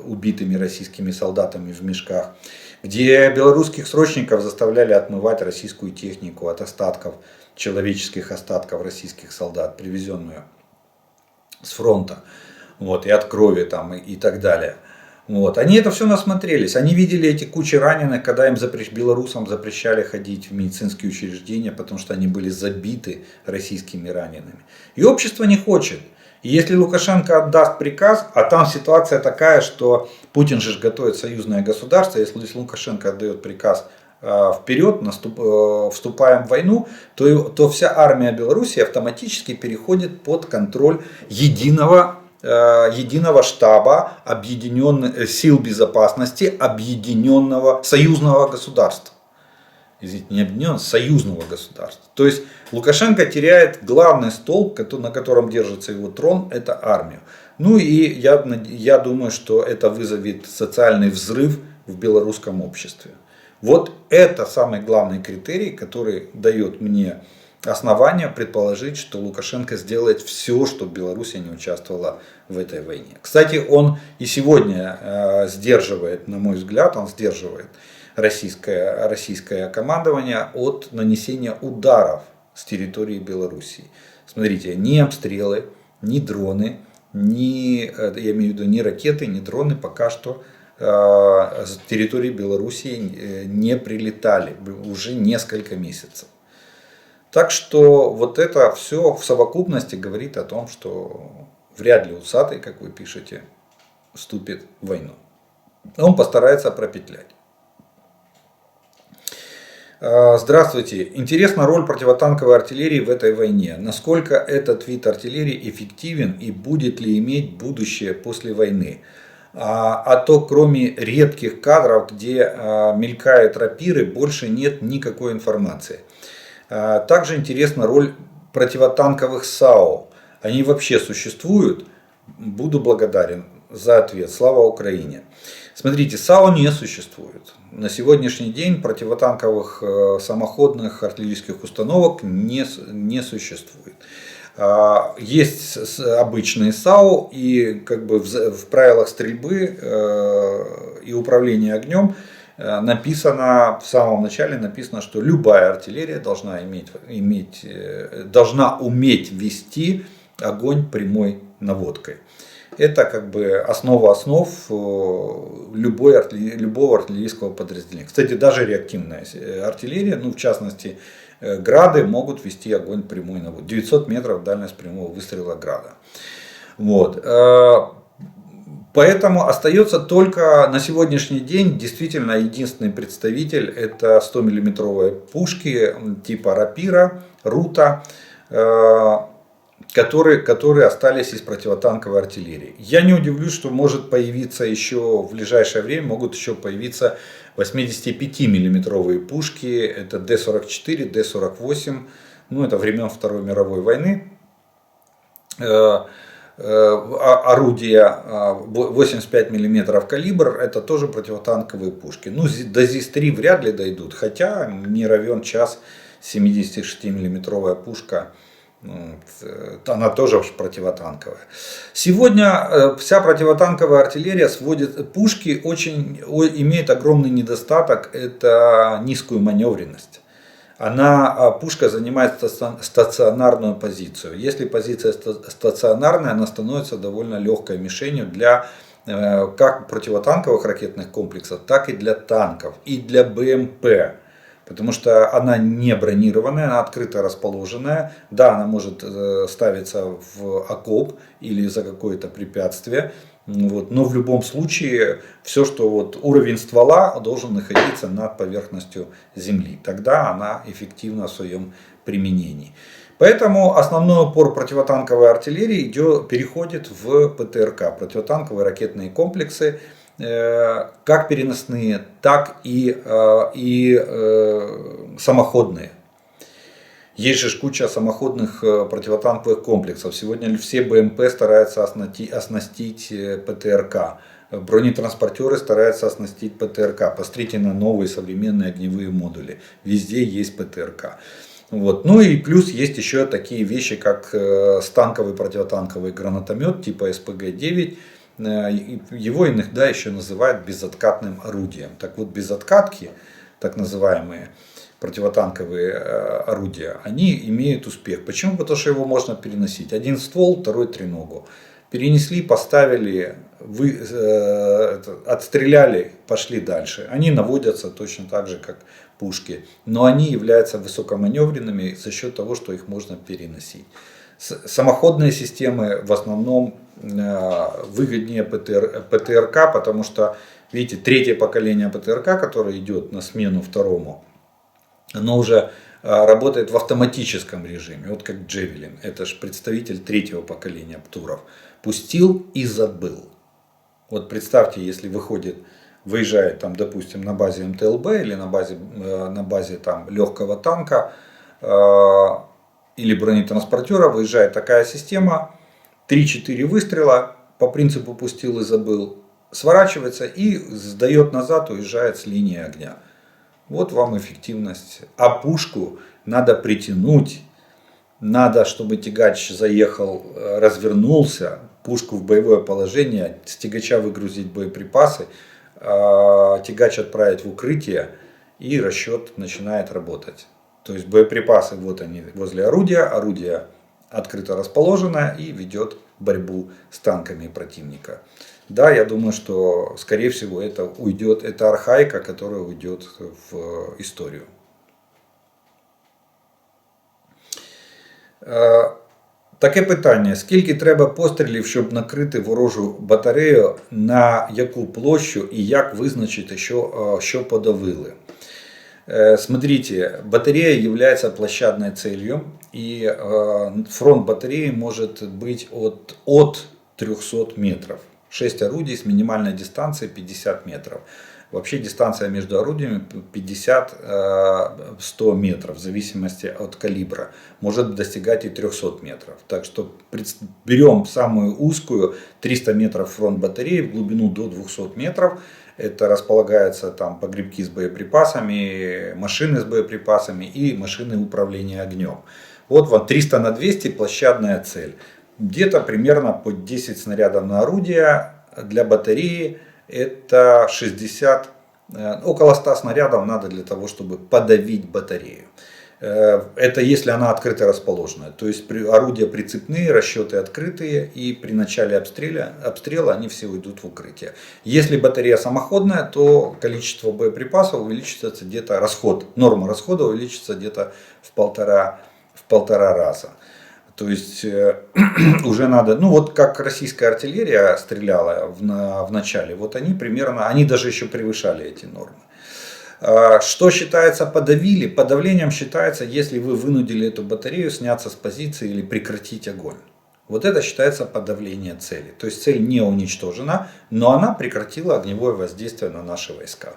[SPEAKER 1] убитыми российскими солдатами в мешках, где белорусских срочников заставляли отмывать российскую технику от остатков, человеческих остатков российских солдат, привезенную с фронта, вот, и от крови там, и так далее. Вот. Они это все насмотрелись, они видели эти кучи раненых, когда белорусам запрещали ходить в медицинские учреждения, потому что они были забиты российскими ранеными. И общество не хочет. И если Лукашенко отдаст приказ, а там ситуация такая, что Путин же готовит союзное государство, если Лукашенко отдает приказ вперед, вступаем в войну, то вся армия Беларуси автоматически переходит под контроль единого штаба сил безопасности объединенного союзного государства. Извините, не объединенного, союзного государства. То есть Лукашенко теряет главный столб, на котором держится его трон, это армию. Ну и я думаю, что это вызовет социальный взрыв в белорусском обществе. Вот это самый главный критерий, который дает мне основания предположить, что Лукашенко сделает все, чтобы Беларусь не участвовала в этой войне. Кстати, он и сегодня сдерживает, на мой взгляд, российское командование от нанесения ударов с территории Белоруссии. Смотрите, ни обстрелы, ни дроны, я имею в виду ни ракеты, ни дроны пока что с территории Белоруссии не прилетали уже несколько месяцев. Так что вот это все в совокупности говорит о том, что вряд ли усатый, как вы пишете, вступит в войну. Он постарается пропетлять. Здравствуйте. Интересна роль противотанковой артиллерии в этой войне. Насколько этот вид артиллерии эффективен и будет ли иметь будущее после войны? А то кроме редких кадров, где мелькают рапиры, больше нет никакой информации. Также интересна роль противотанковых САУ. Они вообще существуют? Буду благодарен за ответ. Слава Украине. Смотрите, САУ не существует. На сегодняшний день противотанковых самоходных артиллерийских установок не существует. Есть обычные САУ, и как бы в правилах стрельбы и управления огнем написано, в самом начале написано, что любая артиллерия должна уметь вести огонь прямой наводкой. Это как бы основа основ любого артиллерийского подразделения. Кстати, даже реактивная артиллерия, в частности грады, могут вести огонь прямой наводкой. 900 метров дальность прямого выстрела града. Вот. Поэтому остается только на сегодняшний день действительно единственный представитель — это 100-миллиметровые пушки типа Рапира, Рута, которые остались из противотанковой артиллерии. Я не удивлюсь, что может появиться еще в ближайшее время, могут еще появиться 85-миллиметровые пушки, это Д-44, Д-48, ну это времен Второй мировой войны. Орудия 85 миллиметров калибр, это тоже противотанковые пушки. Ну, до ЗИС-3 вряд ли дойдут, хотя не равен час 76-миллиметровая пушка, она тоже противотанковая. Сегодня вся противотанковая артиллерия пушки имеют огромный недостаток, это низкую маневренность. Пушка занимает стационарную позицию. Если позиция стационарная, она становится довольно легкой мишенью для как противотанковых ракетных комплексов, так и для танков, и для БМП. Потому что она не бронированная, она открыто расположенная. Да, она может ставиться в окоп или за какое-то препятствие. Вот. Но в любом случае, все, что уровень ствола должен находиться над поверхностью земли. Тогда она эффективна в своем применении. Поэтому основной упор противотанковой артиллерии переходит в ПТРК, противотанковые ракетные комплексы, как переносные, так и самоходные. Есть же куча самоходных противотанковых комплексов. Сегодня все БМП стараются оснастить ПТРК. Бронетранспортеры стараются оснастить ПТРК. Посмотрите на новые современные огневые модули. Везде есть ПТРК. Вот. Ну и плюс есть еще такие вещи, как станковый противотанковый гранатомет типа СПГ-9. Его иногда еще называют безоткатным орудием. Так вот, безоткатки, так называемые противотанковые орудия, они имеют успех. Почему? Потому что его можно переносить. Один ствол, второй треногу. Перенесли, поставили, отстреляли, пошли дальше. Они наводятся точно так же, как пушки. Но они являются высокоманевренными за счет того, что их можно переносить. Самоходные системы в основном выгоднее ПТРК, потому что, видите, третье поколение ПТРК, которое идет на смену второму, оно уже работает в автоматическом режиме, вот как Джевелин. Это же представитель третьего поколения ПТУРов. Пустил и забыл. Вот представьте, если выезжает там, допустим, на базе МТЛБ или на базе там, легкого танка или бронетранспортера, выезжает такая система, 3-4 выстрела, по принципу пустил и забыл, сворачивается и сдает назад, уезжает с линии огня. Вот вам эффективность. А пушку надо притянуть, надо, чтобы тягач заехал, развернулся, пушку в боевое положение, с тягача выгрузить боеприпасы, тягач отправить в укрытие, и расчет начинает работать. То есть боеприпасы, вот они возле орудия, орудие открыто расположено и ведет борьбу с танками противника. Да, я думаю, что скорее всего это архаика, которая уйдет в историю. Таке питання: скільки треба пострілів, щоб накрити ворожу батарею, на яку площу і як визначити, що подавили? Смотрите, батарея является площадной целью, и фронт батареи может быть от 300 метров. 6 орудий с минимальной дистанцией 50 метров. Вообще дистанция между орудиями 50-100 метров, в зависимости от калибра. Может достигать и 300 метров. Так что берем самую узкую, 300 метров фронт батареи, в глубину до 200 метров. Это располагаются там погребки с боеприпасами, машины с боеприпасами и машины управления огнем. Вот вам 300 на 200 площадная цель. Где-то примерно по 10 снарядов на орудие. Для батареи это 60, около 100 снарядов надо для того, чтобы подавить батарею. Это если она открыто расположена. То есть орудия прицепные, расчеты открытые, и при начале обстрела они все уйдут в укрытие. Если батарея самоходная, то количество боеприпасов увеличится где-то, норма расхода увеличится где-то в полтора раза. То есть уже надо, ну вот как российская артиллерия стреляла в начале, вот они примерно, они даже еще превышали эти нормы. Что считается подавили? Подавлением считается, если вы вынудили эту батарею сняться с позиции или прекратить огонь. Вот это считается подавление цели. То есть цель не уничтожена, но она прекратила огневое воздействие на наши войска.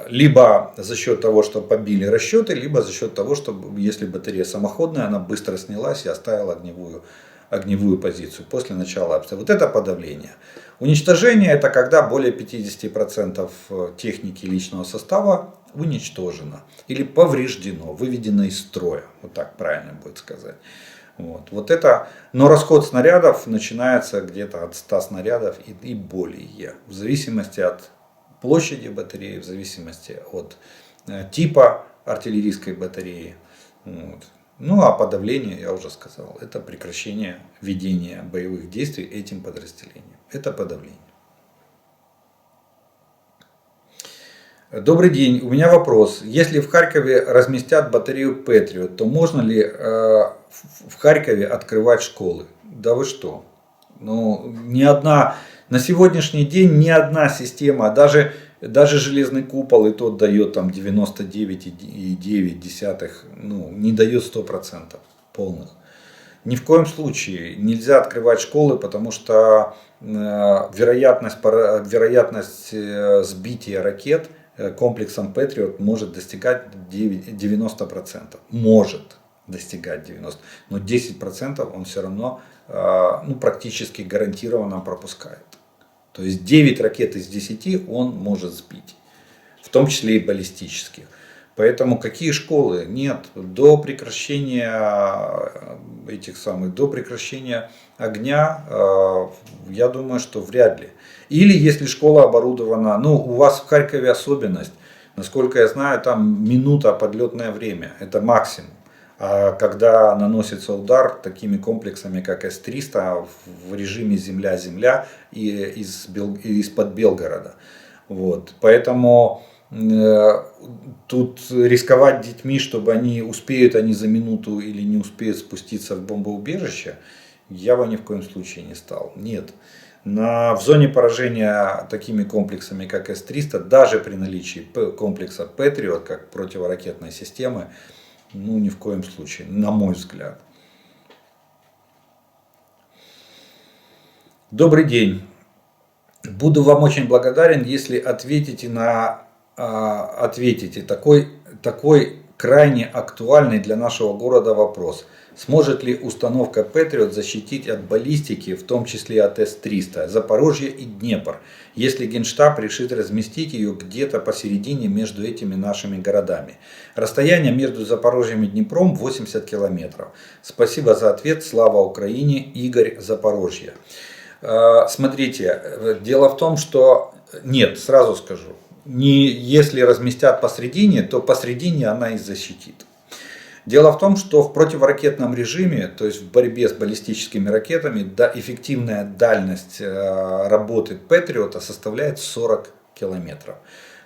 [SPEAKER 1] Либо за счет того, что побили расчеты, либо за счет того, что если батарея самоходная, она быстро снялась и оставила огневую позицию после начала обстрела. Вот это подавление. Уничтожение — это когда более 50% техники личного состава уничтожено или повреждено, выведено из строя. Вот так правильно будет сказать. Вот это, но расход снарядов начинается где-то от 100 снарядов и более, в зависимости от площади батареи, в зависимости от типа артиллерийской батареи. Вот. Ну а подавление, я уже сказал, это прекращение ведения боевых действий этим подразделением. Это подавление. Добрый день, у меня вопрос. Если в Харькове разместят батарею Патриот, то можно ли в Харькове открывать школы? Да вы что? Ну, ни одна, на сегодняшний день ни одна система, даже железный купол и тот дает там 99,9, ну, не дает 100% полных. Ни в коем случае нельзя открывать школы, потому что вероятность сбития ракет комплексом Patriot может достигать 90%. Может достигать 90%. Но 10% он все равно практически гарантированно пропускает. То есть 9 ракет из 10 он может сбить. В том числе и баллистических. Поэтому какие школы? Нет. До прекращения до прекращения огня, я думаю, что вряд ли. Или если школа оборудована, ну у вас в Харькове особенность, насколько я знаю, там минута подлетное время, это максимум. А когда наносится удар такими комплексами, как С-300 в режиме земля-земля и из-под Белгорода. Вот. Поэтому тут рисковать детьми, чтобы успеют они за минуту или не успеют спуститься в бомбоубежище, я бы ни в коем случае не стал. Нет. В зоне поражения такими комплексами, как С-300, даже при наличии комплекса Patriot, как противоракетной системы, ну ни в коем случае, на мой взгляд. Добрый день. Буду вам очень благодарен, если ответите такой крайне актуальный для нашего города вопрос. Сможет ли установка Patriot защитить от баллистики, в том числе от С-300, Запорожье и Днепр, если Генштаб решит разместить ее где-то посередине между этими нашими городами? Расстояние между Запорожьем и Днепром 80 километров. Спасибо за ответ. Слава Украине. Игорь, Запорожье. Смотрите, дело в том, что нет, сразу скажу, если разместят посередине, то посередине она и защитит. Дело в том, что в противоракетном режиме, то есть в борьбе с баллистическими ракетами, эффективная дальность работы Патриота составляет 40 километров.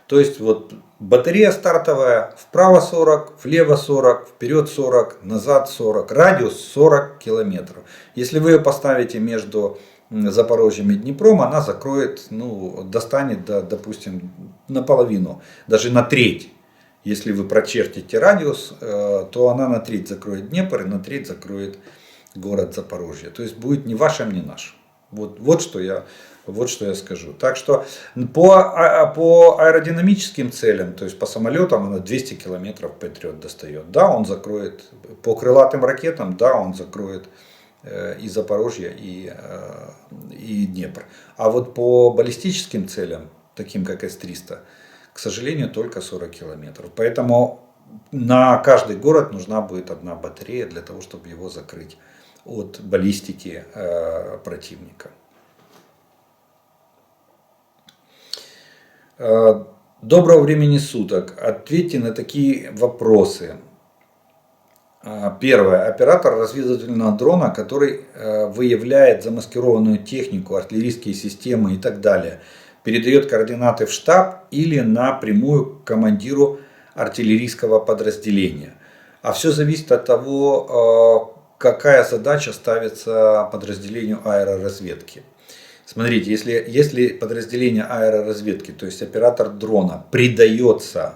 [SPEAKER 1] То есть вот батарея стартовая, вправо 40, влево 40, вперед 40, назад 40, радиус 40 километров. Если вы ее поставите между Запорожьем и Днепром, она закроет, достанет, допустим, наполовину, даже на треть. Если вы прочертите радиус, то она на треть закроет Днепр и на треть закроет город Запорожье. То есть будет ни вашим, ни нашим. Вот что я скажу. Так что по аэродинамическим целям, то есть по самолетам, она 200 километров Patriot достает. Да, он закроет. По крылатым ракетам, да, он закроет и Запорожье, и Днепр. А вот по баллистическим целям, таким как С-300, к сожалению, только 40 километров. Поэтому на каждый город нужна будет одна батарея для того, чтобы его закрыть от баллистики противника. Доброго времени суток. Ответьте на такие вопросы. Первое. Оператор разведывательного дрона, который выявляет замаскированную технику, артиллерийские системы и так далее, передает координаты в штаб или напрямую командиру артиллерийского подразделения. А все зависит от того, какая задача ставится подразделению аэроразведки. Смотрите, если подразделение аэроразведки, то есть оператор дрона, придается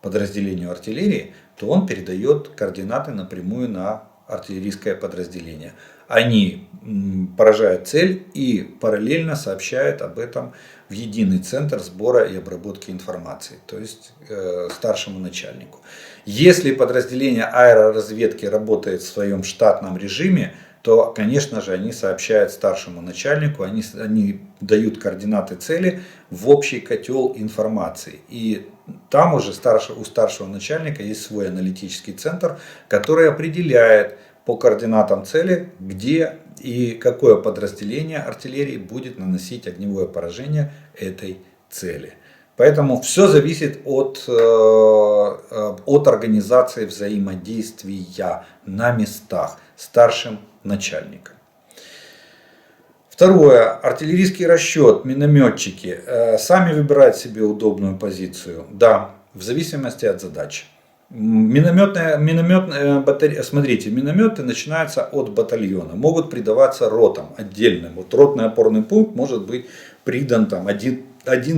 [SPEAKER 1] подразделению артиллерии, то он передает координаты напрямую на артиллерийское подразделение. Они поражают цель и параллельно сообщают об этом в единый центр сбора и обработки информации, то есть старшему начальнику. Если подразделение аэроразведки работает в своем штатном режиме, то, конечно же, они сообщают старшему начальнику, они дают координаты цели в общий котел информации. И там уже у старшего начальника есть свой аналитический центр, который определяет по координатам цели, где и какое подразделение артиллерии будет наносить огневое поражение этой цели. Поэтому все зависит от организации взаимодействия на местах старшим начальником. Второе. Артиллерийский расчет, минометчики сами выбирают себе удобную позицию. Да, в зависимости от задачи. Смотрите, минометы начинаются от батальона, могут придаваться ротам отдельным. Вот ротный опорный пункт может быть придан там один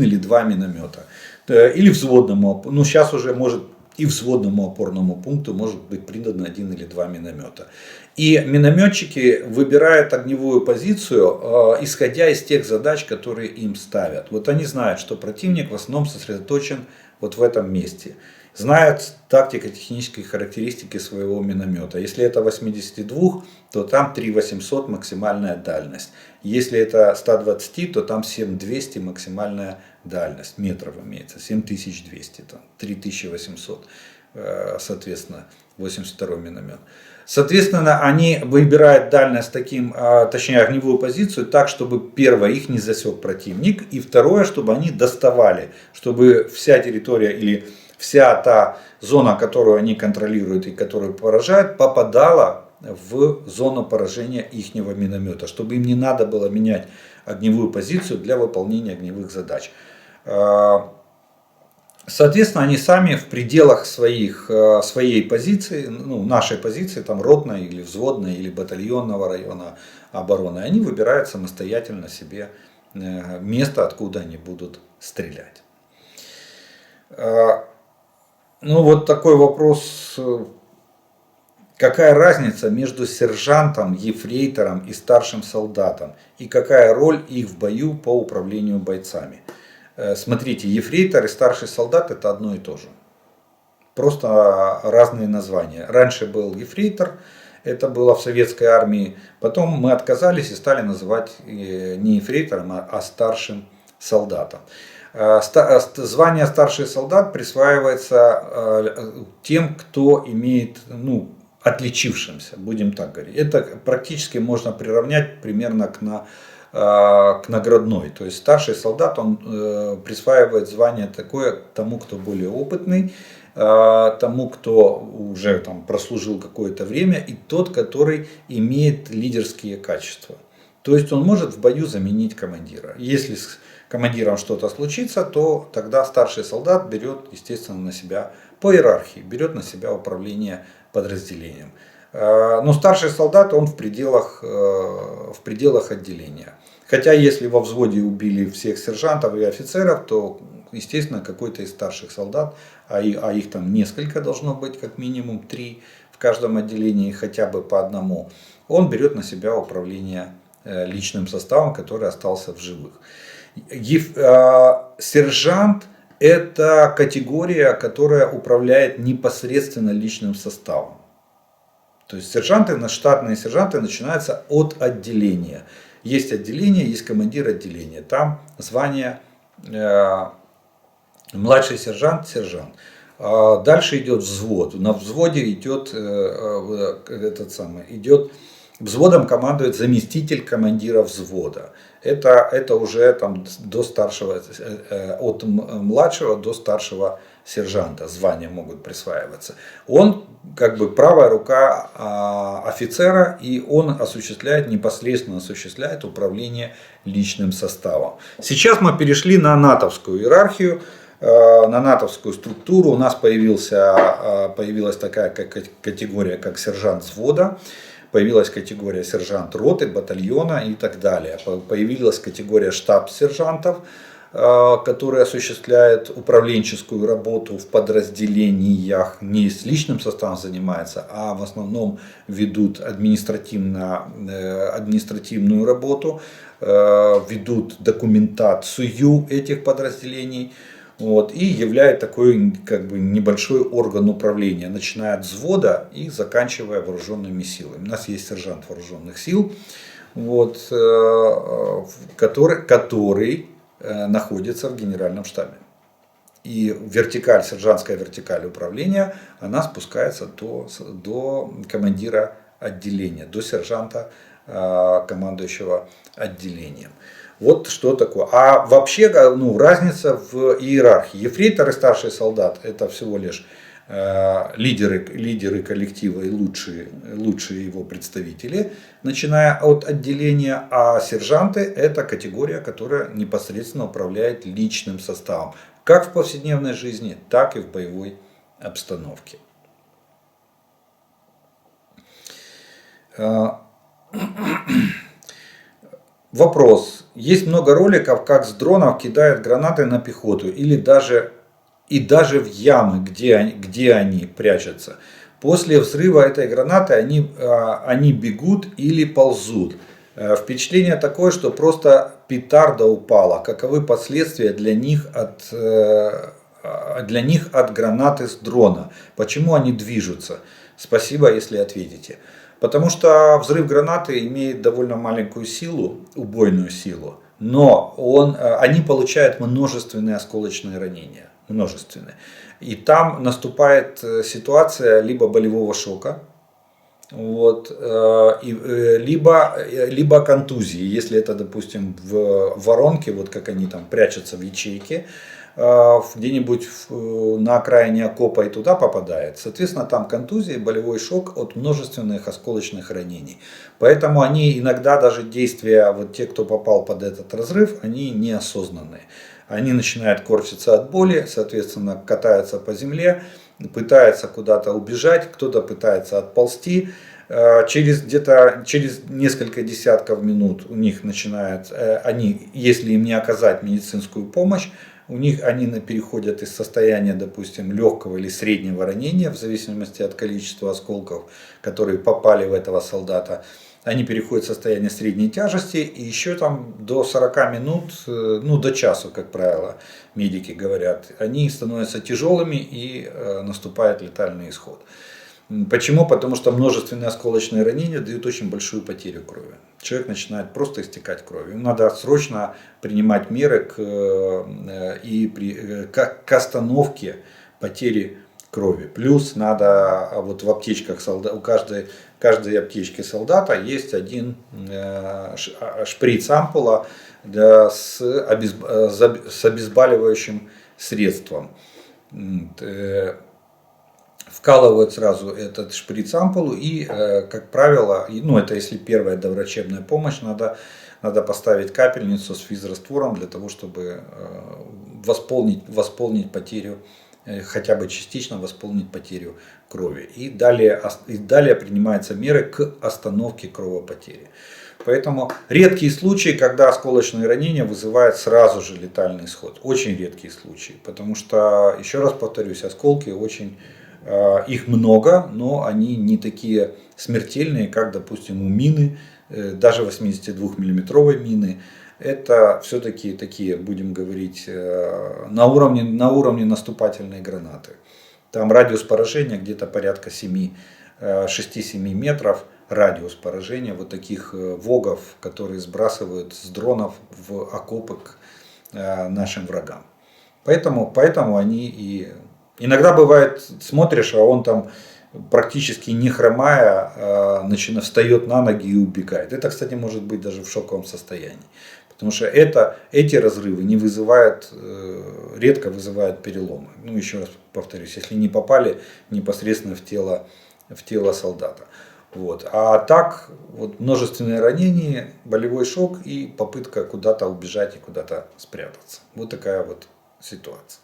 [SPEAKER 1] или два миномета. Или взводному, ну сейчас уже может и взводному опорному пункту может быть придано один или два миномета. И минометчики выбирают огневую позицию, исходя из тех задач, которые им ставят. Вот они знают, что противник в основном сосредоточен вот в этом месте. Знают тактико-технические характеристики своего миномета. Если это 82, то там 3800 максимальная дальность. Если это 120, то там 7200 максимальная дальность. Метров имеется, 7200, там 3800, соответственно, 82 миномет. Соответственно, они выбирают дальность точнее огневую позицию так, чтобы первое, их не засек противник, и второе, чтобы они доставали, чтобы вся территория или вся та зона, которую они контролируют и которую поражают, попадала в зону поражения ихнего миномета, чтобы им не надо было менять огневую позицию для выполнения огневых задач. Соответственно, они сами в пределах своей позиции, ну, нашей позиции, там ротной или взводной или батальонного района обороны, они выбирают самостоятельно себе место, откуда они будут стрелять. Ну вот такой вопрос, какая разница между сержантом, ефрейтором и старшим солдатом, и какая роль их в бою по управлению бойцами? Смотрите, ефрейтор и старший солдат это одно и то же, просто разные названия. Раньше был ефрейтор, это было в советской армии, потом мы отказались и стали называть не ефрейтором, а старшим солдатом. Звание старший солдат присваивается тем, кто имеет, ну, отличившимся, будем так говорить. Это практически можно приравнять примерно к наградной. То есть старший солдат, он присваивает звание такое тому, кто более опытный, тому, кто уже там прослужил какое-то время, и тот, который имеет лидерские качества. То есть он может в бою заменить командира. Если с командиром что-то случится, то тогда старший солдат берет, естественно, на себя по иерархии, берет на себя управление подразделением. Но старший солдат, он в пределах отделения. Хотя если во взводе убили всех сержантов и офицеров, то, естественно, какой-то из старших солдат, а их там несколько должно быть, как минимум 3 в каждом отделении, хотя бы по одному, он берет на себя управление личным составом, который остался в живых. Сержант – это категория, которая управляет непосредственно личным составом. То есть штатные сержанты начинаются от отделения. Есть отделение, есть командир отделения. Там звание младший сержант, сержант. Дальше идет взвод. На взводе идет взводом командует заместитель командира взвода. Это уже там до старшего, от младшего до старшего сержанта звания могут присваиваться. Он как бы правая рука офицера, и он непосредственно осуществляет управление личным составом. Сейчас мы перешли на натовскую иерархию, на натовскую структуру. У нас появилась такая категория, как сержант взвода. появилась категория сержант роты, батальона и так далее. Появилась категория штаб-сержантов, которые осуществляют управленческую работу в подразделениях, не с личным составом занимаются, а в основном ведут административную работу, ведут документацию этих подразделений. Вот, и являет такой как бы небольшой орган управления, начиная от взвода и заканчивая вооруженными силами. У нас есть сержант вооруженных сил, вот, который находится в генеральном штабе. И вертикаль, сержантская вертикаль управления, она спускается до командира отделения, до сержанта, командующего отделением. Вот что такое. А вообще, разница в иерархии. Ефрейтор и старший солдат — это всего лишь лидеры коллектива и лучшие его представители, начиная от отделения, а сержанты — это категория, которая непосредственно управляет личным составом, как в повседневной жизни, так и в боевой обстановке. Вопрос. Есть много роликов, как с дронов кидают гранаты на пехоту или даже в ямы, где они прячутся. После взрыва этой гранаты они бегут или ползут. Впечатление такое, что просто петарда упала. Каковы последствия для них от гранаты с дрона? Почему они движутся? Спасибо, если ответите. Потому что взрыв гранаты имеет довольно маленькую силу, убойную силу, но они получают множественные осколочные ранения. Множественные. И там наступает ситуация либо болевого шока, вот, либо контузии, если это, допустим, в воронке, вот как они там прячутся в ячейке, где-нибудь на окраине окопа и туда попадает, соответственно, там контузия, болевой шок от множественных осколочных ранений. Поэтому они иногда даже действия, вот те, кто попал под этот разрыв, они неосознанные. Они начинают корчиться от боли, соответственно, катаются по земле, пытаются куда-то убежать, кто-то пытается отползти. Через несколько десятков минут у них если им не оказать медицинскую помощь, они переходят из состояния, допустим, легкого или среднего ранения, в зависимости от количества осколков, которые попали в этого солдата. Они переходят в состояние средней тяжести, и еще там до 40 минут, до часу, как правило, медики говорят, они становятся тяжелыми и наступает летальный исход. Почему? Потому что множественные осколочные ранения дают очень большую потерю крови. Человек начинает просто истекать кровью. Им надо срочно принимать меры к остановке потери крови. Плюс надо вот в аптечках у каждой аптечки солдата есть один шприц-ампула с обезболивающим средством. Вкалывают сразу этот шприц-ампулу и, как правило, это если первая доврачебная помощь, надо поставить капельницу с физраствором для того, чтобы восполнить потерю, хотя бы частично восполнить потерю крови. И далее принимаются меры к остановке кровопотери. Поэтому редкие случаи, когда осколочные ранения вызывают сразу же летальный исход. Очень редкие случаи. Потому что, еще раз повторюсь, осколки их много, но они не такие смертельные, как, допустим, у мины, даже 82-миллиметровой мины. Это все-таки такие, будем говорить, на уровне наступательной гранаты. Там радиус поражения где-то порядка 6-7 метров. Радиус поражения вот таких вогов, которые сбрасывают с дронов в окопы к нашим врагам. Поэтому они и... Иногда бывает, смотришь, а он там практически не хромая, встает на ноги и убегает. Это, кстати, может быть даже в шоковом состоянии. Потому что эти разрывы редко вызывают переломы. Еще раз повторюсь, если не попали непосредственно в тело солдата. Вот. А так, множественные ранения, болевой шок и попытка куда-то убежать и куда-то спрятаться. Вот такая вот ситуация.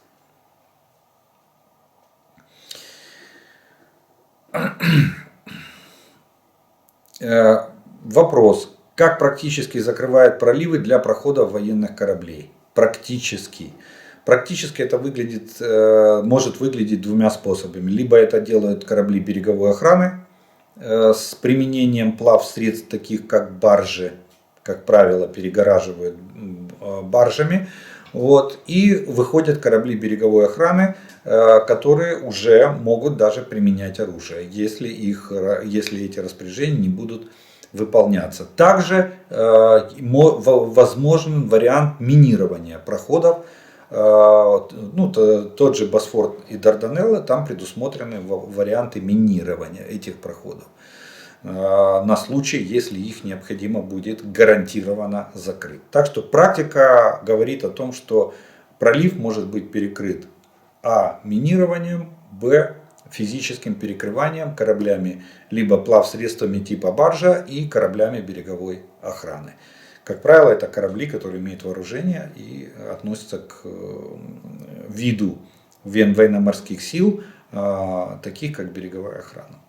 [SPEAKER 1] Вопрос. Как практически закрывают проливы для прохода военных кораблей? Практически. Практически это может выглядеть двумя способами. Либо это делают корабли береговой охраны с применением плавсредств, таких как баржи, как правило, перегораживают баржами. Вот, и выходят корабли береговой охраны, которые уже могут даже применять оружие, если эти распоряжения не будут выполняться. Также возможен вариант минирования проходов. Тот же Босфор и Дарданеллы, там предусмотрены варианты минирования этих проходов. На случай, если их необходимо будет гарантированно закрыть. Так что практика говорит о том, что пролив может быть перекрыт минированием, физическим перекрыванием кораблями, либо плавсредствами типа баржа и кораблями береговой охраны. Как правило, это корабли, которые имеют вооружение и относятся к виду военно-морских сил, таких как береговая охрана.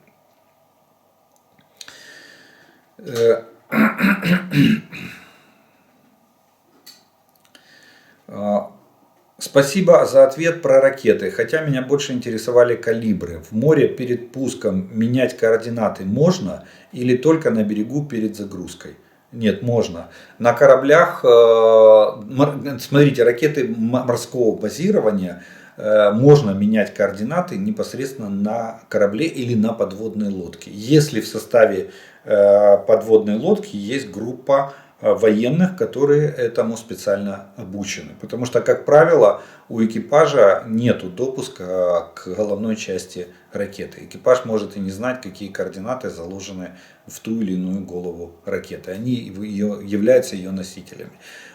[SPEAKER 1] Спасибо за ответ про ракеты, хотя меня больше интересовали калибры. В море перед пуском менять координаты можно или только на берегу перед загрузкой? Нет, можно. На кораблях, смотрите, ракеты морского базирования можно менять координаты непосредственно на корабле или на подводной лодке. Если в составе подводной лодки есть группа военных, которые этому специально обучены. Потому что, как правило, у экипажа нет допуска к головной части ракеты. Экипаж может и не знать, какие координаты заложены в ту или иную голову ракеты. Они являются ее носителями.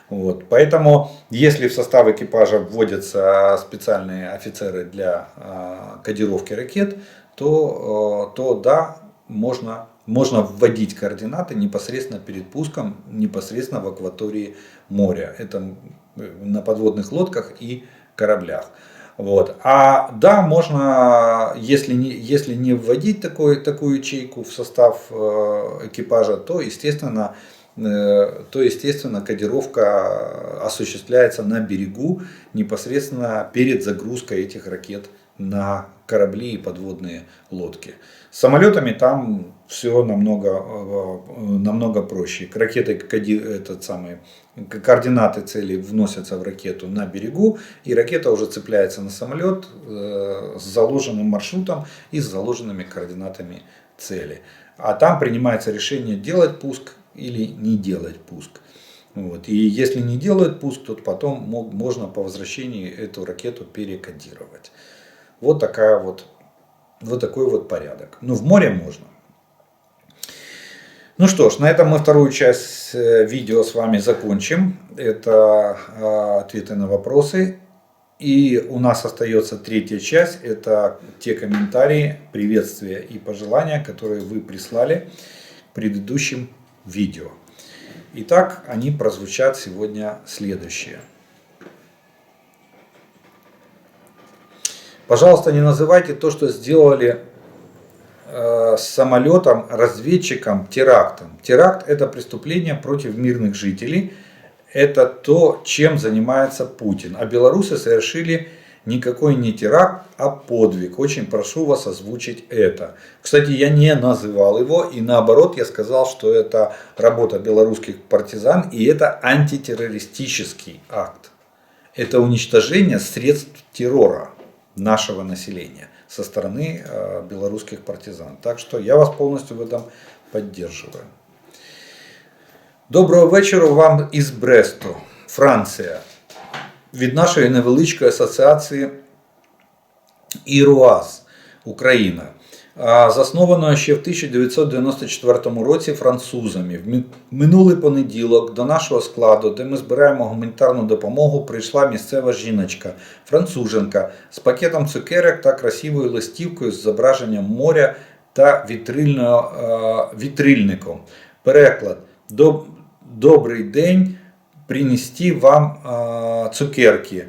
[SPEAKER 1] Вот. Поэтому, если в состав экипажа вводятся специальные офицеры для кодировки ракет, то да, можно вводить координаты непосредственно перед пуском, непосредственно в акватории моря. Это на подводных лодках и кораблях. Вот. А да, можно, если не вводить такую ячейку в состав экипажа, то естественно, кодировка осуществляется на берегу непосредственно перед загрузкой этих ракет на корабли и подводные лодки. С самолетами там все намного проще. Координаты цели вносятся в ракету на берегу, и ракета уже цепляется на самолет с заложенным маршрутом и с заложенными координатами цели. А там принимается решение делать пуск или не делать пуск. Вот. И если не делают пуск, то потом можно по возвращении эту ракету перекодировать. Вот такой вот порядок. Но в море можно. Ну что ж, на этом мы вторую часть видео с вами закончим. Это ответы на вопросы. И у нас остается третья часть. Это те комментарии, приветствия и пожелания, которые вы прислали к предыдущим видео. Итак, они прозвучат сегодня следующие. Пожалуйста, не называйте то, что сделали с самолетом, разведчиком, терактом. Теракт – это преступление против мирных жителей. Это то, чем занимается Путин. А белорусы совершили никакой не теракт, а подвиг. Очень прошу вас озвучить это. Кстати, я не называл его. И наоборот, я сказал, что это работа белорусских партизан. И это антитеррористический акт. Это уничтожение средств террора нашего населения со стороны белорусских партизан. Так що я вас повністю в этом поддерживаю. Доброго вечора вам із Бресту, Франція. Від нашої невеличкої асоціації ІРУАЗ, Україна. Засновано ще в 1994 році французами. В минулий понеділок до нашого складу, де ми збираємо гуманітарну допомогу, прийшла місцева жіночка, француженка, з пакетом цукерок та красивою листівкою з зображенням моря та вітрильником. Переклад. Добрий день, принести вам цукерки.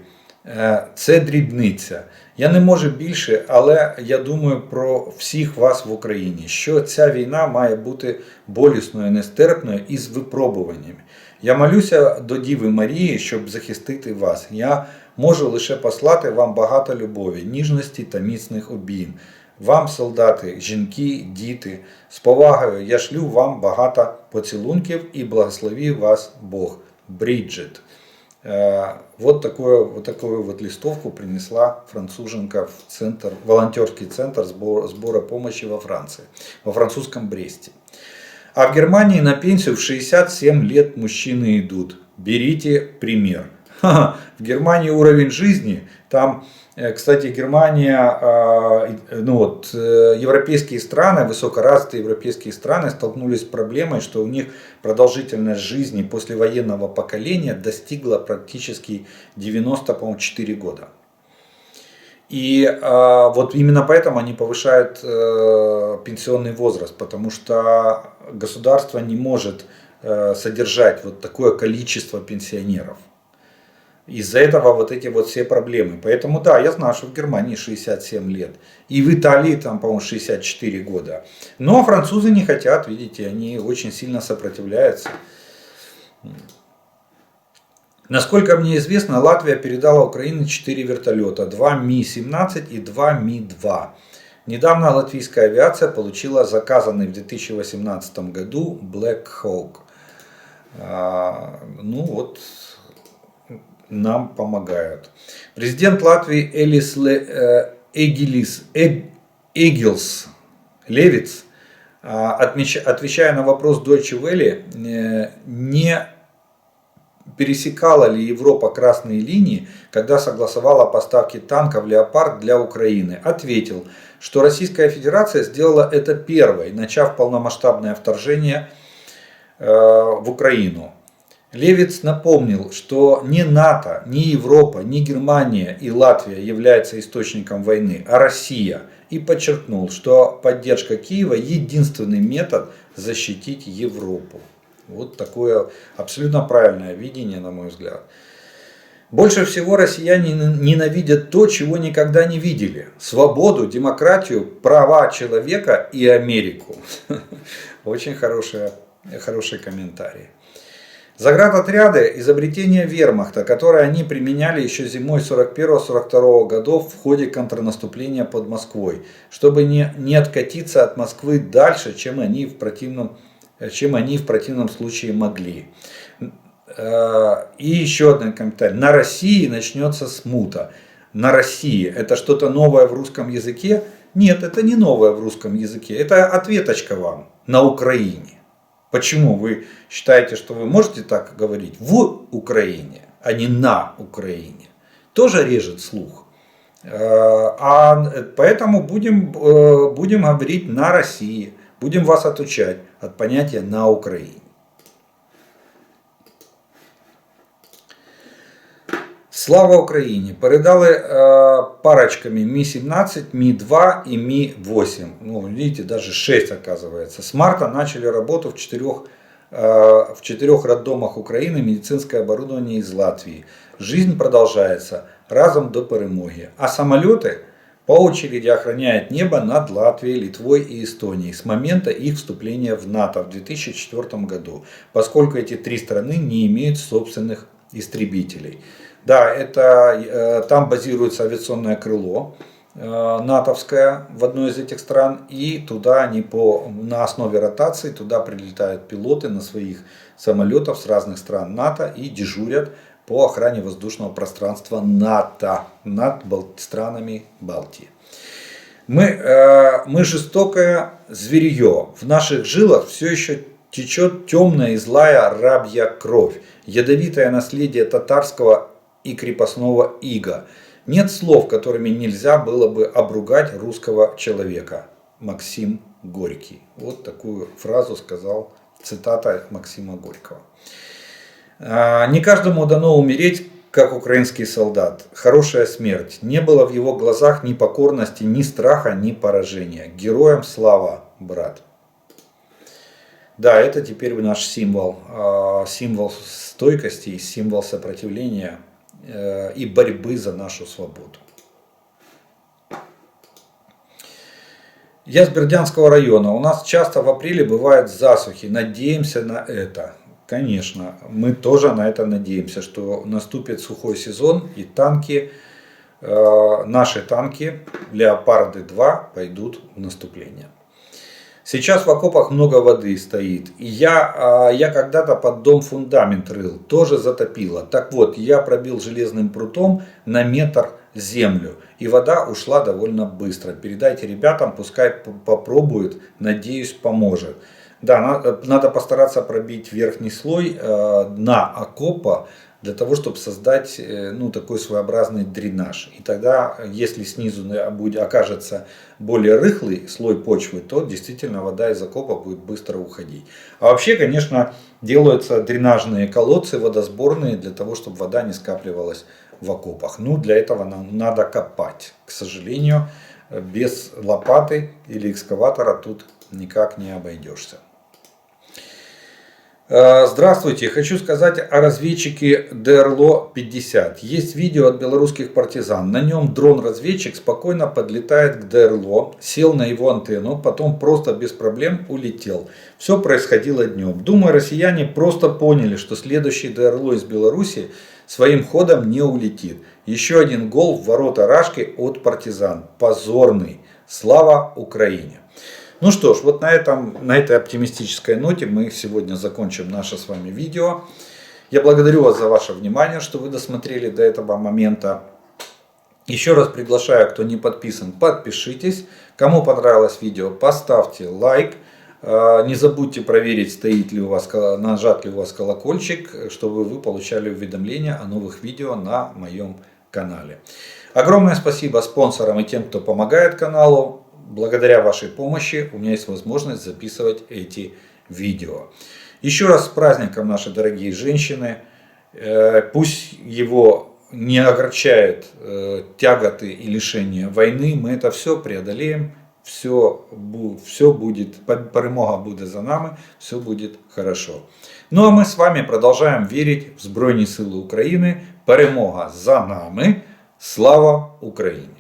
[SPEAKER 1] Це дрібниця. Я не можу більше, але я думаю про всіх вас в Україні, що ця війна має бути болісною, нестерпною і з випробуваннями. Я молюся до Діви Марії, щоб захистити вас. Я можу лише послати вам багато любові, ніжності та міцних обійм. Вам, солдати, жінки, діти, з повагою я шлю вам багато поцілунків і благослови вас Бог. Бриджит. Вот такую вот листовку принесла француженка в центр, волонтерский центр сбора помощи во Франции, во французском Бресте. А в Германии на пенсию в 67 лет мужчины идут. Берите пример. В Германии уровень жизни, там, кстати, Германия, европейские страны, высокоразвитые европейские страны столкнулись с проблемой, что у них продолжительность жизни послевоенного поколения достигла практически 94 года. И вот именно поэтому они повышают пенсионный возраст, потому что государство не может содержать вот такое количество пенсионеров. Из-за этого вот эти вот все проблемы. Поэтому да, я знаю, что в Германии 67 лет. И в Италии там, по-моему, 64 года. Но французы не хотят, видите, они очень сильно сопротивляются. Насколько мне известно, Латвия передала Украине 4 вертолета. 2 Ми-17 и 2 Ми-2. Недавно латвийская авиация получила заказанный в 2018 году Black Hawk. Ну вот... Нам помогают. Президент Латвии Эгилс Левиц, отвечая на вопрос Deutsche Welle, не пересекала ли Европа красные линии, когда согласовала поставки танков «Леопард» для Украины, ответил, что Российская Федерация сделала это первой, начав полномасштабное вторжение в Украину. Левиц напомнил, что ни НАТО, ни Европа, ни Германия и Латвия являются источником войны, а Россия. И подчеркнул, что поддержка Киева единственный метод защитить Европу. Вот такое абсолютно правильное видение, на мой взгляд. Больше всего россияне ненавидят то, чего никогда не видели. Свободу, демократию, права человека и Америку. Очень хороший комментарий. Заградотряды – изобретение вермахта, которые они применяли еще зимой 41-42 годов в ходе контрнаступления под Москвой, чтобы не откатиться от Москвы дальше, чем они в противном случае могли. И еще один комментарий. На России начнется смута. На России – это что-то новое в русском языке? Нет, это не новое в русском языке. Это ответочка вам на Украине. Почему вы считаете, что вы можете так говорить в Украине, а не на Украине? Тоже режет слух. Поэтому будем говорить на России. Будем вас отучать от понятия на Украине. Слава Украине! Передали парочками Ми-17, Ми-2 и Ми-8. Ну, видите, даже 6 оказывается. С марта начали работу в 4 роддомах Украины медицинское оборудование из Латвии. Жизнь продолжается разом до перемоги. А самолеты по очереди охраняют небо над Латвией, Литвой и Эстонией с момента их вступления в НАТО в 2004 году, поскольку эти 3 страны не имеют собственных истребителей. Да, там базируется авиационное крыло натовское в одной из этих стран, и туда они на основе ротации туда прилетают пилоты на своих самолетах с разных стран НАТО и дежурят по охране воздушного пространства НАТО над странами Балтии. Мы жестокое зверье. В наших жилах все еще течет темная и злая рабья кровь, ядовитое наследие татарского и крепостного ига. Нет слов, которыми нельзя было бы обругать русского человека. Максим Горький. Вот такую фразу сказал, цитата Максима Горького. Не каждому дано умереть, как украинский солдат. Хорошая смерть. Не было в его глазах ни покорности, ни страха, ни поражения. Героям слава, брат. Да, это теперь наш символ. Символ стойкости и символ сопротивления и борьбы за нашу свободу. Я с Бердянского района. У нас часто в апреле бывают засухи. Надеемся на это. Конечно, мы тоже на это надеемся, что наступит сухой сезон и танки, наши танки Леопарды 2 пойдут в наступление. Сейчас в окопах много воды стоит. И я когда-то под дом фундамент рыл, тоже затопило. Так вот, я пробил железным прутом на метр землю. И вода ушла довольно быстро. Передайте ребятам, пускай попробуют, надеюсь, поможет. Да, надо постараться пробить верхний слой дна окопа, для того, чтобы создать такой своеобразный дренаж. И тогда, если снизу окажется более рыхлый слой почвы, то действительно вода из окопа будет быстро уходить. А вообще, конечно, делаются дренажные колодцы водосборные, для того, чтобы вода не скапливалась в окопах. Для этого нам надо копать. К сожалению, без лопаты или экскаватора тут никак не обойдешься. Здравствуйте, хочу сказать о разведчике ДРЛО-50. Есть видео от белорусских партизан. На нем дрон-разведчик спокойно подлетает к ДРЛО, сел на его антенну, потом просто без проблем улетел. Все происходило днем. Думаю, россияне просто поняли, что следующий ДРЛО из Беларуси своим ходом не улетит. Еще один гол в ворота Рашки от партизан. Позорный. Слава Украине! Ну что ж, вот на этой оптимистической ноте мы сегодня закончим наше с вами видео. Я благодарю вас за ваше внимание, что вы досмотрели до этого момента. Еще раз приглашаю, кто не подписан, подпишитесь. Кому понравилось видео, поставьте лайк. Не забудьте проверить, нажат ли у вас колокольчик, чтобы вы получали уведомления о новых видео на моем канале. Огромное спасибо спонсорам и тем, кто помогает каналу. Благодаря вашей помощи у меня есть возможность записывать эти видео. Еще раз с праздником, наши дорогие женщины. Пусть его не огорчают тяготы и лишения войны. Мы это все преодолеем. Все будет, перемога будет за нами. Все будет хорошо. Ну а мы с вами продолжаем верить в Збройні Сили України. Перемога за нами. Слава Україні!